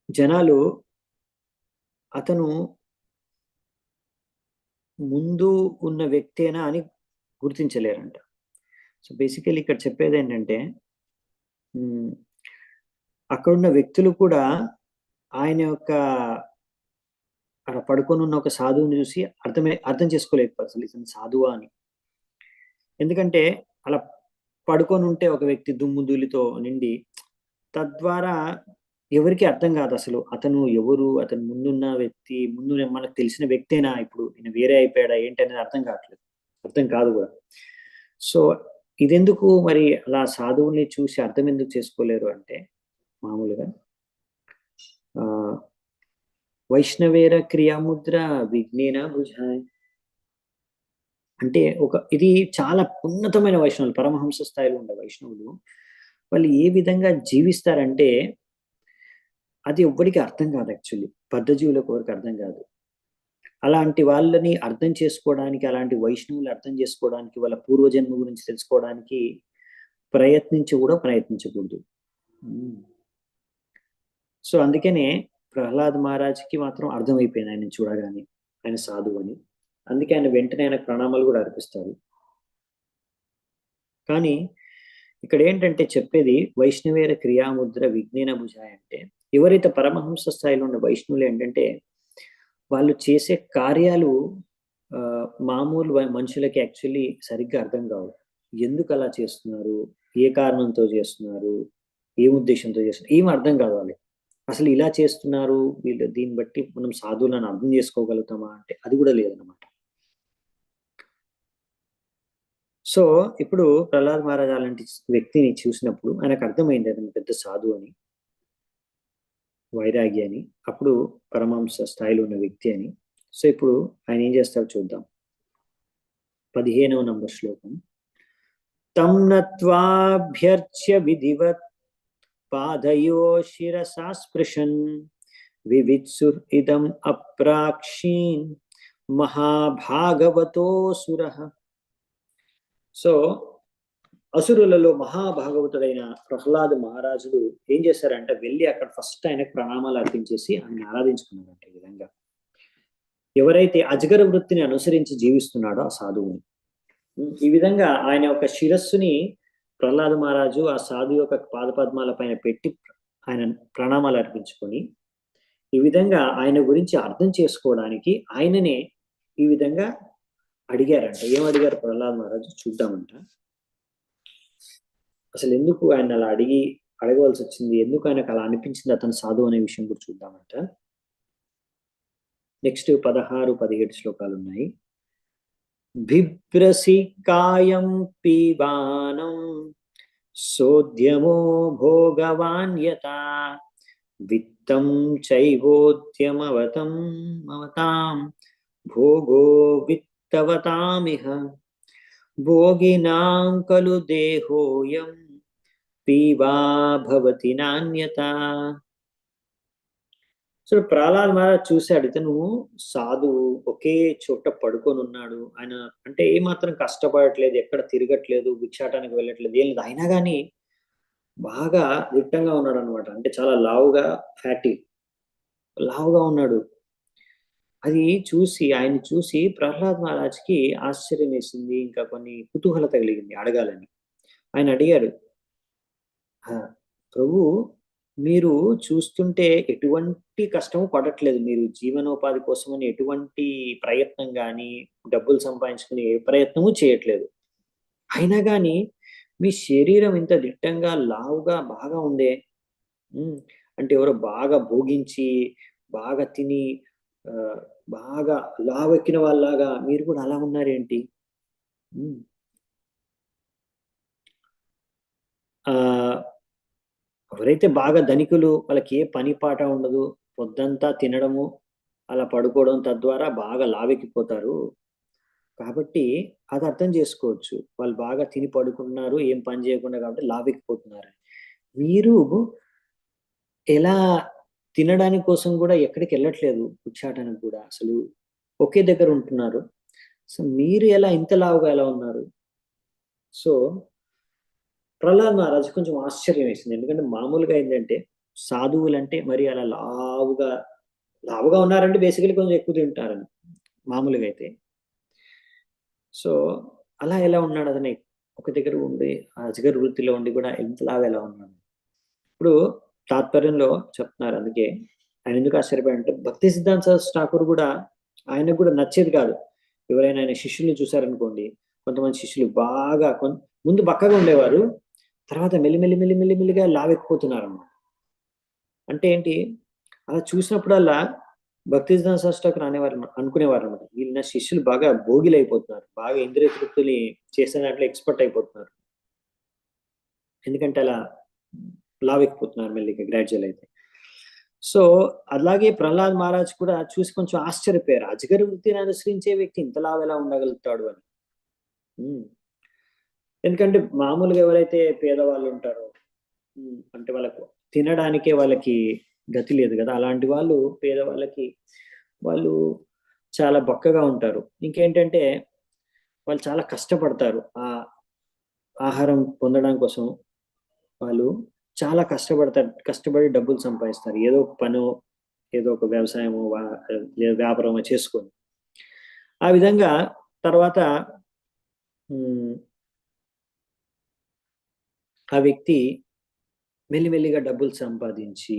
జనాలు అతను ముందు ఉన్న వ్యక్తేనా అని గుర్తించలేరంట. సో బేసికలీ ఇక్కడ చెప్పేది ఏంటంటే, అక్కడున్న వ్యక్తులు కూడా ఆయన యొక్క అక్కడ పడుకొని ఉన్న ఒక సాధువుని చూసి అర్థం చేసుకోలేకపోతారు అసలు ఇతను సాధువా అని. ఎందుకంటే అలా పడుకొని ఉంటే ఒక వ్యక్తి దుమ్ము ధూళితో నిండి, తద్వారా ఎవరికి అర్థం కాదు అసలు అతను ఎవరు, అతను ముందున్న వ్యక్తి, ముందు మనకు తెలిసిన వ్యక్తేనా, ఇప్పుడు ఈయన వేరే అయిపోయాడా ఏంటి అనేది అర్థం కావట్లేదు, అర్థం కాదు కూడా. సో ఇదెందుకు మరి అలా సాధువుని చూసి అర్థం ఎందుకు చేసుకోలేరు అంటే, మామూలుగా వైష్ణవేర క్రియాముద్ర విఘ్నేన భుజాయ్ అంటే ఇది చాలా ఉన్నతమైన వైష్ణవులు, పరమహంస స్థాయిలో ఉండే వైష్ణవులు. వాళ్ళు ఏ విధంగా జీవిస్తారంటే అది ఎవ్వడికి అర్థం కాదు, యాక్చువల్లీ బద్ధజీవులకు ఎవరికి అర్థం కాదు. అలాంటి వాళ్ళని అర్థం చేసుకోవడానికి, అలాంటి వైష్ణవులు అర్థం చేసుకోవడానికి, వాళ్ళ పూర్వజన్మ గురించి తెలుసుకోవడానికి ప్రయత్నించకూడదు. సో అందుకనే ప్రహ్లాద్ మహారాజ్కి మాత్రం అర్థమైపోయింది ఆయన చూడగానే ఆయన సాధువు అని. అందుకే ఆయన వెంటనే ఆయన ప్రణామాలు కూడా అర్పిస్తారు. కానీ ఇక్కడ ఏంటంటే చెప్పేది వైష్ణవేర క్రియాముద్ర విఘ్నేన భుజాయ్ అంటే, ఎవరైతే పరమహంస స్థాయిలో ఉన్న వైష్ణవులు ఏంటంటే వాళ్ళు చేసే కార్యాలు మామూలు మనుషులకి యాక్చువల్లీ సరిగ్గా అర్థం కావు. ఎందుకు అలా చేస్తున్నారు, ఏ కారణంతో చేస్తున్నారు, ఏ ఉద్దేశంతో చేస్తున్నారు, ఏం అర్థం కాదు వాళ్ళకి. అసలు ఇలా చేస్తున్నారు వీళ్ళు, దీన్ని బట్టి మనం సాధువులను అర్థం చేసుకోగలుగుతామా అంటే అది కూడా లేదన్నమాట. సో ఇప్పుడు ప్రహ్లాద్ మహారాజ్ అలాంటి వ్యక్తిని చూసినప్పుడు ఆయనకు అర్థమైంది అతను పెద్ద సాధువు అని, వైరాగి అని, అప్పుడు పరమహంస స్థాయిలో ఉన్న వ్యక్తి అని. సో ఇప్పుడు ఆయన ఏం చేస్తారో చూద్దాం. 15వ నంబర్ శ్లోకం, తం నత్వాభ్యర్చ్య విధివత్ పాదయో శిరసా స్పృశన్ వివిత్సుర్ ఇదం అప్రాక్షీన్ మహాభాగవతోసురః. సో అసురులలో మహాభాగవతుడైన ప్రహ్లాద్ మహారాజుడు ఏం చేశారంటే వెళ్ళి అక్కడ ఫస్ట్ ఆయనకు ప్రణామాలు అర్పించేసి ఆయన ఆరాధించుకున్నారంట. ఈ విధంగా ఎవరైతే అజగర వృత్తిని అనుసరించి జీవిస్తున్నాడో ఆ సాధువుని, ఈ విధంగా ఆయన యొక్క శిరస్సుని ప్రహ్లాద్ మహారాజు ఆ సాధువు యొక్క పాదపద్మాల పైన పెట్టి ఆయన ప్రణామాలు అర్పించుకొని, ఈ విధంగా ఆయన గురించి అర్థం చేసుకోవడానికి ఆయననే ఈ విధంగా అడిగారంట. ఏం అడిగారు ప్రహ్లాద్ మహారాజు చూద్దామంట. అసలు ఎందుకు ఆయన అలా అడగవలసి వచ్చింది, ఎందుకు ఆయనకు అలా అనిపించింది అతను సాధువు అనే విషయం కూడా చూద్దామంట. నెక్స్ట్ 16-17 శ్లోకాలు ఉన్నాయి. బిభ్రసి కాయం పీబానం సోద్యమో భోగవాన్ యతా విత్తం చైవోద్యమవతం అవతాం భోగో విత్తవతామిహ భోగినాం ఖలు దేహోయం పీవా భవతి నాన్యత. సో ప్రహ్లాద్ మహారాజ్ చూశాడు, ఇతను సాధువు ఒకే చోట పడుకొని ఉన్నాడు, ఆయన అంటే ఏమాత్రం కష్టపడట్లేదు, ఎక్కడ తిరగట్లేదు, భిక్షాటానికి వెళ్ళట్లేదు, ఏం లేదు, అయినా కానీ బాగా దిట్టంగా ఉన్నాడు అనమాట. అంటే చాలా లావుగా, ఫ్యాటీ లావుగా ఉన్నాడు. అది చూసి ఆయన్ని చూసి ప్రహ్లాద్ మహారాజ్కి ఆశ్చర్యం వేసింది, ఇంకా కొన్ని కుతూహలత కలిగింది అడగాలని. ఆయన అడిగారు, "ఆ, ప్రభు, మీరు చూస్తుంటే ఎటువంటి కష్టము పడట్లేదు, మీరు జీవనోపాధి కోసమని ఎటువంటి ప్రయత్నం కానీ, డబ్బులు సంపాదించుకునే ఏ ప్రయత్నము చేయట్లేదు, అయినా కానీ మీ శరీరం ఇంత దిట్టంగా లావుగా బాగా ఉందే. ఉమ్, అంటే ఎవరో బాగా భోగించి బాగా తిని ఆ, బాగా లావెక్కిన వాళ్ళలాగా మీరు కూడా అలా ఉన్నారేంటి? ఉమ్, ఆ ఎవరైతే బాగా ధనికులు, వాళ్ళకి ఏ పని పాట ఉండదు, పొద్దంతా తినడము, అలా పడుకోవడం, తద్వారా బాగా లావెక్కిపోతారు. కాబట్టి అది అర్థం చేసుకోవచ్చు, వాళ్ళు బాగా తిని పడుకుంటున్నారు, ఏం పని చేయకుండా, కాబట్టి లావెక్కిపోతున్నారు. మీరు ఎలా తినడానికి కోసం కూడా ఎక్కడికి వెళ్ళట్లేదు, భిక్షాటనకు కూడా, అసలు ఒకే దగ్గర ఉంటున్నారు. సో మీరు ఎలా ఇంత లావుగా ఎలా ఉన్నారు? సో ప్రహ్లాద్ మహారాజ్ కొంచెం ఆశ్చర్యం వేసింది. ఎందుకంటే మామూలుగా ఏంటంటే సాధువులంటే మరి అలా లావుగా లావుగా ఉన్నారంటే బేసికలీ కొంచెం ఎక్కువ తింటారని మామూలుగా అయితే. సో అలా ఎలా ఉన్నాడు అతను, ఒక దగ్గర ఉండి అజగర్ వృత్తిలో ఉండి కూడా ఎంత లావు ఎలా ఉన్నాడు? ఇప్పుడు తాత్పర్యంలో చెప్తున్నారు, అందుకే ఆయన ఎందుకు ఆశ్చర్యపోయాడంటే భక్తి సిద్ధాంత సరస్వతి ఠాకూర్ కూడా ఆయనకు కూడా నచ్చేది కాదు. ఎవరైనా ఆయన శిష్యుల్ని చూసారనుకోండి, కొంతమంది శిష్యులు బాగా ముందు బక్కగా ఉండేవారు, తర్వాత మెల్లిమెల్లిగా లావెక్కిపోతున్నారు అన్నమాట. అంటే ఏంటి, అలా చూసినప్పుడల్లా భక్తి సిద్ధాంత సరస్వతి ఠాకూర్ అనేవారు, అనుకునేవారు అనమాట, వీళ్ళు నా శిష్యులు బాగా భోగిలు అయిపోతున్నారు, బాగా ఇంద్రియ తృప్తిని చేసే దాంట్లో ఎక్స్పర్ట్ అయిపోతున్నారు, ఎందుకంటే అలా లావెక్కిపోతున్నారు మెల్లిగా గ్రాడ్యువల్ అయితే. సో అలాగే ప్రహ్లాద్ మహారాజ్ కూడా చూసి కొంచెం ఆశ్చర్యపోయారు, అజగర్ వృత్తిని అనుసరించే వ్యక్తి ఇంత లావు ఎలా ఉండగలుగుతాడు అని. ఉమ్. ఎందుకంటే మామూలుగా ఎవరైతే పేదవాళ్ళు ఉంటారో, అంటే వాళ్ళకు తినడానికే వాళ్ళకి గతి లేదు కదా, అలాంటి వాళ్ళు పేదవాళ్ళకి వాళ్ళు చాలా బక్కగా ఉంటారు. ఇంకేంటంటే వాళ్ళు చాలా కష్టపడతారు ఆ ఆహారం పొందడం కోసం. వాళ్ళు చాలా కష్టపడతారు, కష్టపడి డబ్బులు సంపాదిస్తారు, ఏదో ఒక పనో, ఏదో ఒక వ్యవసాయమో లేదా వ్యాపారమో చేసుకొని. ఆ విధంగా తర్వాత ఉమ్, ఆ వ్యక్తి మెల్లిమెల్లిగా డబ్బులు సంపాదించి,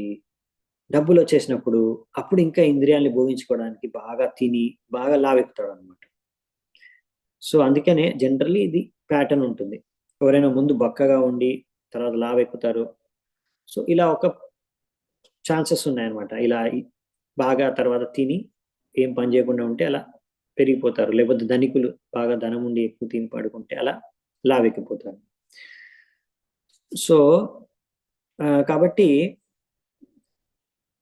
డబ్బులు వచ్చేసినప్పుడు అప్పుడు ఇంకా ఇంద్రియాల్ని భోగించుకోవడానికి బాగా తిని బాగా లావెక్కుతాడు అనమాట. సో అందుకనే జనరల్లీ ఇది ప్యాటర్న్ ఉంటుంది, ఎవరైనా ముందు బక్కగా ఉండి తర్వాత లావెక్కుతారు. సో ఇలా ఒక ఛాన్సెస్ ఉన్నాయన్నమాట, ఇలా బాగా తర్వాత తిని ఏం పని చేయకుండా ఉంటే అలా పెరిగిపోతారు, లేకపోతే ధనికులు బాగా ధనం ఉండి ఎక్కువ తిని పడుకుంటే అలా లావెక్కిపోతారు. సో కాబట్టి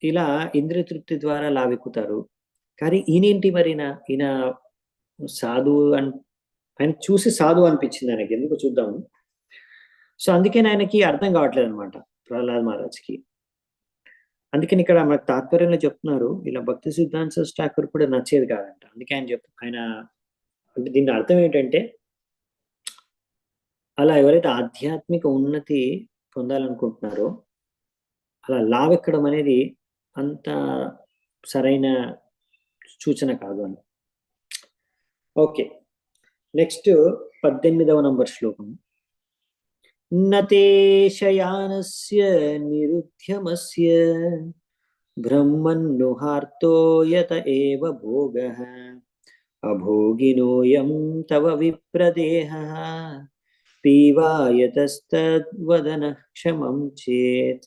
ఇలా ఇంద్రియ తృప్తి ద్వారా లావెక్కుతారు. కానీ ఈయనేంటి మరి, ఈయన సాధువు ఆయన చూసి సాధువు అనిపించింది ఆయనకి, ఎందుకు చూద్దాము. సో అందుకని ఆయనకి అర్థం కావట్లేదు అనమాట ప్రహ్లాద్ మహారాజ్కి. అందుకని ఇక్కడ మనకు తాత్పర్యంలో చెప్తున్నారు, ఇలా భక్తి సిద్ధాంత సరస్వతి ఠాకూర్ కూడా నచ్చేది కాదంట. అందుకే ఆయన అంటే దీని అర్థం ఏంటంటే, అలా ఎవరైతే ఆధ్యాత్మిక ఉన్నతి పొందాలనుకుంటున్నారో అలా లావెక్కడం అనేది అంత సరైన సూచన కాదు అని. ఓకే, నెక్స్ట్ 18వ నంబర్ శ్లోకం. నతే శయానస్య నిరుద్యమస్య బ్రహ్మన్నుహార్తో యత ఏవ భోగః అభోగినోయం తవ విప్రదేహ పీవాయతస్తద్వదన క్షమం చేత్.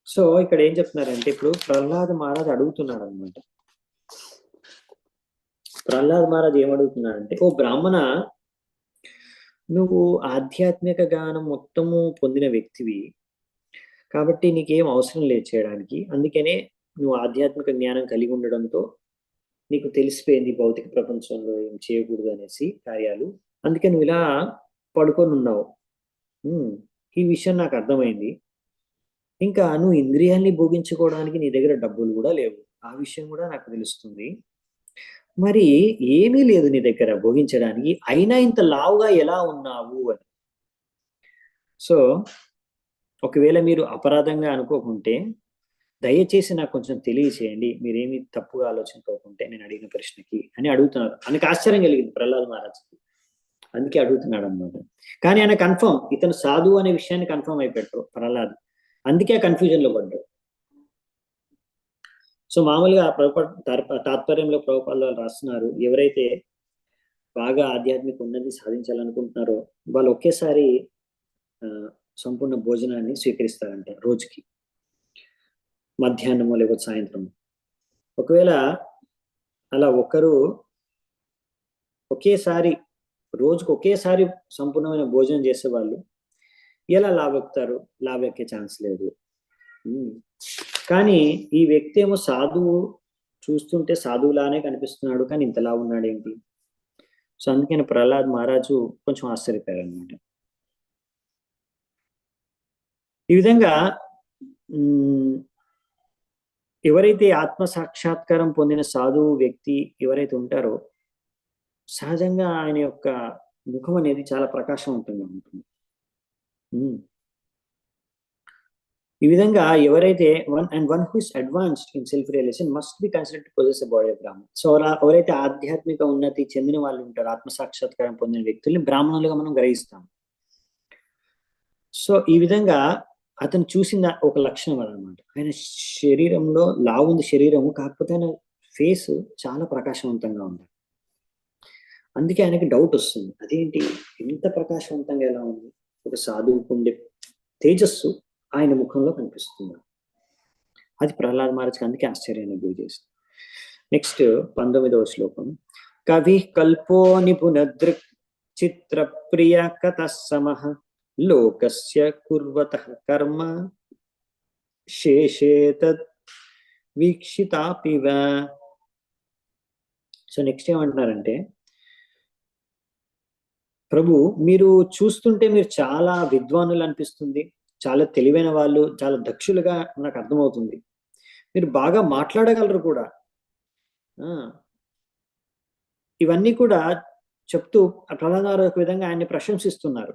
సో ఇక్కడ ఏం చెప్తున్నారంటే, ఇప్పుడు ప్రహ్లాద్ మహారాజ్ అడుగుతున్నాడు అనమాట. ప్రహ్లాద్ మహారాజ్ ఏమడుగుతున్నాడంటే, ఓ బ్రాహ్మణ, నువ్వు ఆధ్యాత్మిక జ్ఞానం మొత్తము పొందిన వ్యక్తివి, కాబట్టి నీకేం అవసరం లేదు చేయడానికి. అందుకనే నువ్వు ఆధ్యాత్మిక జ్ఞానం కలిగి ఉండడంతో నీకు తెలిసిపోయింది భౌతిక ప్రపంచంలో ఏం చేయకూడదు అనేసి కార్యాలు, అందుకే నువ్వు ఇలా పడుకొని ఉన్నావు. ఈ విషయం నాకు అర్థమైంది. ఇంకా నువ్వు ఇంద్రియాల్ని భోగించుకోవడానికి నీ దగ్గర డబ్బులు కూడా లేవు, ఆ విషయం కూడా నాకు తెలుస్తుంది. మరి ఏమీ లేదు నీ దగ్గర భోగించడానికి, అయినా ఇంత లావుగా ఎలా ఉన్నావు అని. సో ఒకవేళ మీరు అపరాధంగా అనుకోకుంటే దయచేసి నాకు కొంచెం తెలియచేయండి, మీరేమి తప్పుగా ఆలోచించుకోకుంటే నేను అడిగిన ప్రశ్నకి అని అడుగుతున్నారు. ఆయనకు ఆశ్చర్యం కలిగింది ప్రహ్లాద్ మహారాజ్కి, అందుకే అడుగుతున్నాడు అనమాట. కానీ ఆయన కన్ఫర్మ్, ఇతను సాధువు అనే విషయాన్ని కన్ఫర్మ్ అయిపోయాడు ప్రహ్లాద్, అందుకే కన్ఫ్యూజన్ లో పడ్డాడు. సో మామూలుగా తాత్పర్యంలో ప్రభుపాదులు వాళ్ళు రాస్తున్నారు, ఎవరైతే బాగా ఆధ్యాత్మిక ఉన్నతి సాధించాలనుకుంటున్నారో వాళ్ళు ఒకేసారి సంపూర్ణ భోజనాన్ని స్వీకరిస్తారంట రోజుకి, మధ్యాహ్నము లేకపోతే సాయంత్రం. ఒకవేళ అలా ఒకరు ఒకేసారి రోజుకు ఒకేసారి సంపూర్ణమైన భోజనం చేసే వాళ్ళు ఎలా లాభెక్కుతారు? లాభెక్కే ఛాన్స్ లేదు. కానీ ఈ వ్యక్తి ఏమో సాధువు, చూస్తుంటే సాధువులానే కనిపిస్తున్నాడు, కానీ ఇంతలా ఉన్నాడేంటి? సో అందుకని ప్రహ్లాద్ మహారాజు కొంచెం ఆశ్చర్యపోయారు అనమాట. ఈ విధంగా ఎవరైతే ఆత్మ సాక్షాత్కారం పొందిన సాధువు వ్యక్తి ఎవరైతే ఉంటారో సహజంగా ఆయన యొక్క ముఖం అనేది చాలా ప్రకాశవంతంగా ఉంటుంది. ఈ విధంగా ఎవరైతే one who is advanced in self realization must be considered to possess a body of Brahman. So అలా ఎవరైతే ఆధ్యాత్మిక ఉన్నతి చెందిన వాళ్ళు ఉంటారో, ఆత్మ సాక్షాత్కారం పొందిన వ్యక్తుల్ని బ్రాహ్మణులుగా మనం గ్రహిస్తాం. సో ఈ విధంగా అతను చూసిన ఒక లక్షణం అన్నమాట, ఆయన శరీరంలో లావుంది శరీరము, కాకపోతే ఆయన ఫేస్ చాలా ప్రకాశవంతంగా ఉంది. అందుకే ఆయనకి డౌట్ వస్తుంది, అదేంటి ఇంత ప్రకాశవంతంగా ఎలా ఉంది, ఒక సాధువుకు ఉండే తేజస్సు ఆయన ముఖంలో కనిపిస్తుంది. అది ప్రహ్లాద్ మహారాజ్కి అందుకే ఆశ్చర్యాన్ని గురి చేస్తుంది. నెక్స్ట్ 19వ శ్లోకం. కవి కల్పో నిపుణ దృక్ చిత్ర ప్రియ కథ సమః లోకస్య కుర్వతః కర్మ శేషేతద్ వీక్షితాపివ. సో నెక్స్ట్ ఏమంటున్నారంటే, ప్రభు మీరు చూస్తుంటే మీరు చాలా విద్వానులు అనిపిస్తుంది, చాలా తెలివైన వాళ్ళు, చాలా దక్షులుగా నాకు అర్థమవుతుంది, మీరు బాగా మాట్లాడగలరు కూడా. ఇవన్నీ కూడా చెప్తూ ప్రహ్లాద్ ఒక విధంగా ఆయన్ని ప్రశంసిస్తున్నారు.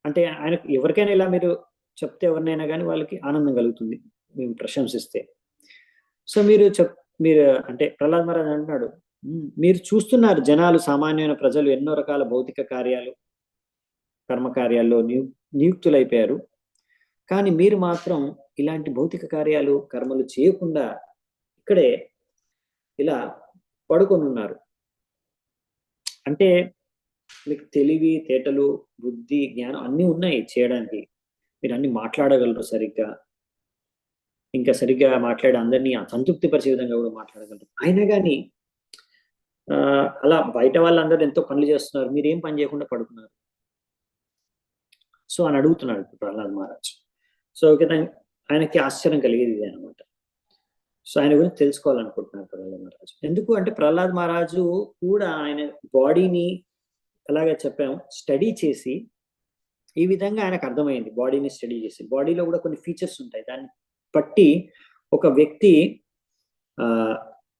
అంటే ఆయనకు ఎవరికైనా ఇలా మీరు చెప్తే ఎవరినైనా కానీ వాళ్ళకి ఆనందం కలుగుతుంది మేము ప్రశంసిస్తే. సో మీరు అంటే ప్రహ్లాద్ మహారాజ్ అంటున్నాడు, మీరు చూస్తున్నారు జనాలు, సామాన్యమైన ప్రజలు ఎన్నో రకాల భౌతిక కార్యాలు, కర్మకార్యాల్లో నియుక్తులైపోయారు, కానీ మీరు మాత్రం ఇలాంటి భౌతిక కార్యాలు కర్మలు చేయకుండా ఇక్కడే ఇలా పడుకొని ఉన్నారు. అంటే మీకు తెలివి, తేటలు, బుద్ధి, జ్ఞానం అన్నీ ఉన్నాయి చేయడానికి, మీరు అన్ని మాట్లాడగలరు సరిగ్గా, ఇంకా సరిగ్గా మాట్లాడి అందరినీ సంతృప్తి పరిచే విధంగా కూడా మాట్లాడగలరు. అయినా కానీ అలా బయట వాళ్ళందరూ ఎంతో పనులు చేస్తున్నారు, మీరు ఏం పని చేయకుండా పడుకున్నారు. సో అని అడుగుతున్నాడు ప్రహ్లాద్ మహారాజ్. సో ఆయనకి ఆశ్చర్యం కలిగేది ఇది అనమాట. సో ఆయన గురించి తెలుసుకోవాలనుకుంటున్నారు ప్రహ్లాద్ మహారాజు. ఎందుకు అంటే ప్రహ్లాద్ మహారాజు కూడా ఆయన బాడీని అలాగే చెప్పాము స్టడీ చేసి, ఈ విధంగా ఆయనకు అర్థమైంది, బాడీని స్టడీ చేసి బాడీలో కూడా కొన్ని ఫీచర్స్ ఉంటాయి, దాన్ని బట్టి ఒక వ్యక్తి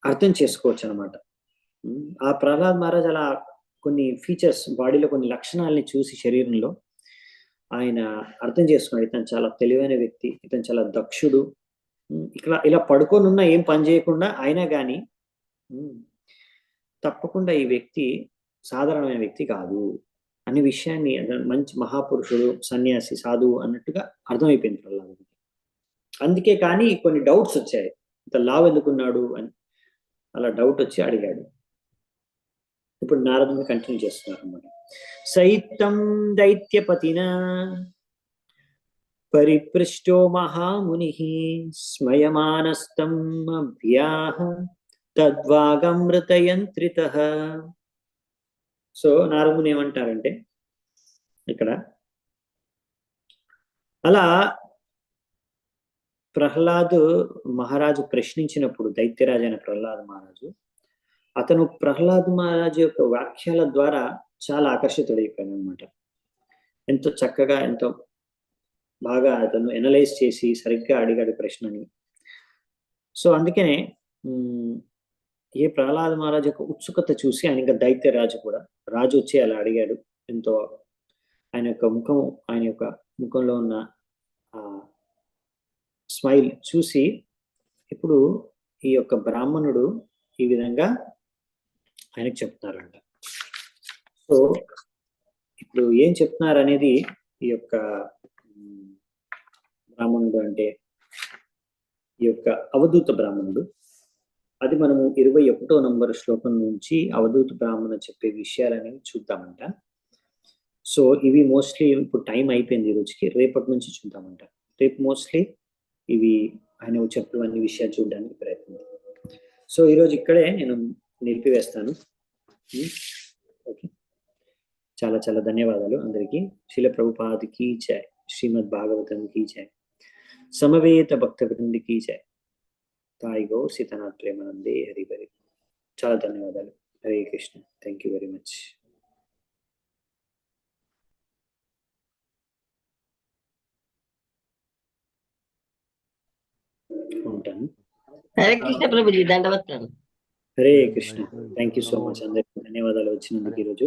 అర్థం చేసుకోవచ్చు అనమాట. ఆ ప్రహ్లాద్ మహారాజ్ అలా కొన్ని ఫీచర్స్, బాడీలో కొన్ని లక్షణాలని చూసి శరీరంలో ఆయన అర్థం చేసుకున్నాడు, ఇతను చాలా తెలివైన వ్యక్తి, ఇతను చాలా దక్షుడు, ఇలా పడుకొని ఉన్నా ఏం పని చేయకుండా అయినా కానీ తప్పకుండా ఈ వ్యక్తి సాధారణమైన వ్యక్తి కాదు అనే విషయాన్ని, మంచి మహాపురుషుడు, సన్యాసి, సాధువు అన్నట్టుగా అర్థమైపోయింది ప్రహ్లాదుడికి. అందుకే కానీ కొన్ని డౌట్స్ వచ్చాయి, ఇంత లావు ఎందుకున్నాడు అని అలా డౌట్ వచ్చి అడిగాడు. ఇప్పుడు నారదుని కంటిన్యూ చేస్తున్నారు అన్నమాట. సైతం దైత్యపతినా పరిపృష్టో మహాముని స్మయమానస్తం అభ్యాహ తద్వాగమృతయంత్రితః. సో నారదుని ఏమంటారంటే ఇక్కడ, అలా ప్రహ్లాదు మహారాజు ప్రశ్నించినప్పుడు, దైత్యరాజు అయిన ప్రహ్లాద్ మహారాజు, అతను ప్రహ్లాద్ మహారాజు యొక్క వాక్యాల ద్వారా చాలా ఆకర్షితుడైపోయాడు అనమాట. ఎంతో చక్కగా, ఎంతో బాగా అతను ఎనలైజ్ చేసి సరిగ్గా అడిగాడు ప్రశ్నని. సో అందుకనే ఏ ప్రహ్లాద మహారాజ్ యొక్క ఉత్సుకత చూసి ఆయన ఇంకా దైత్య రాజు కూడా రాజు వచ్చి అలా అడిగాడు. ఎంతో ఆయన యొక్క ముఖంలో ఉన్న స్మైల్ చూసి ఇప్పుడు ఈ యొక్క బ్రాహ్మణుడు ఈ విధంగా ఆయనకు చెప్తున్నారంట. సో ఇప్పుడు ఏం చెప్తున్నారు అనేది ఈ యొక్క బ్రాహ్మణుడు అంటే ఈ యొక్క అవధూత బ్రాహ్మణుడు, అది మనము 21వ నంబర్ శ్లోకం నుంచి అవధూత బ్రాహ్మణ చెప్పే విషయాలనేవి చూద్దామంట. సో ఇవి మోస్ట్లీ ఇప్పుడు టైం అయిపోయింది ఈ రోజుకి, రేపటి నుంచి చూద్దామంట. రేపు మోస్ట్లీ ఇవి ఆయన చెప్పినవన్నీ విషయాలు చూడడానికి ప్రయత్నం. సో ఈరోజు ఇక్కడే నేను నిలిపివేస్తాను. ఓకే, చాలా చాలా ధన్యవాదాలు అందరికీ. శిల ప్రభుపాదికి జై, శ్రీమద్ భాగవతం కీ జై, సమవేత భక్త వృందికి జై, తాయి గౌర్ సీతానాథ్ ప్రేమానందే హరి హరి. చాలా ధన్యవాదాలు. Hare Krishna. Thank you very much. ఉంటాను. హరే కృష్ణ ప్రభుజీ, దండవత్తాను. Hare Krishna. Thank you so much అందరికీ ధన్యవాదాలు వచ్చినందుకు ఈరోజు.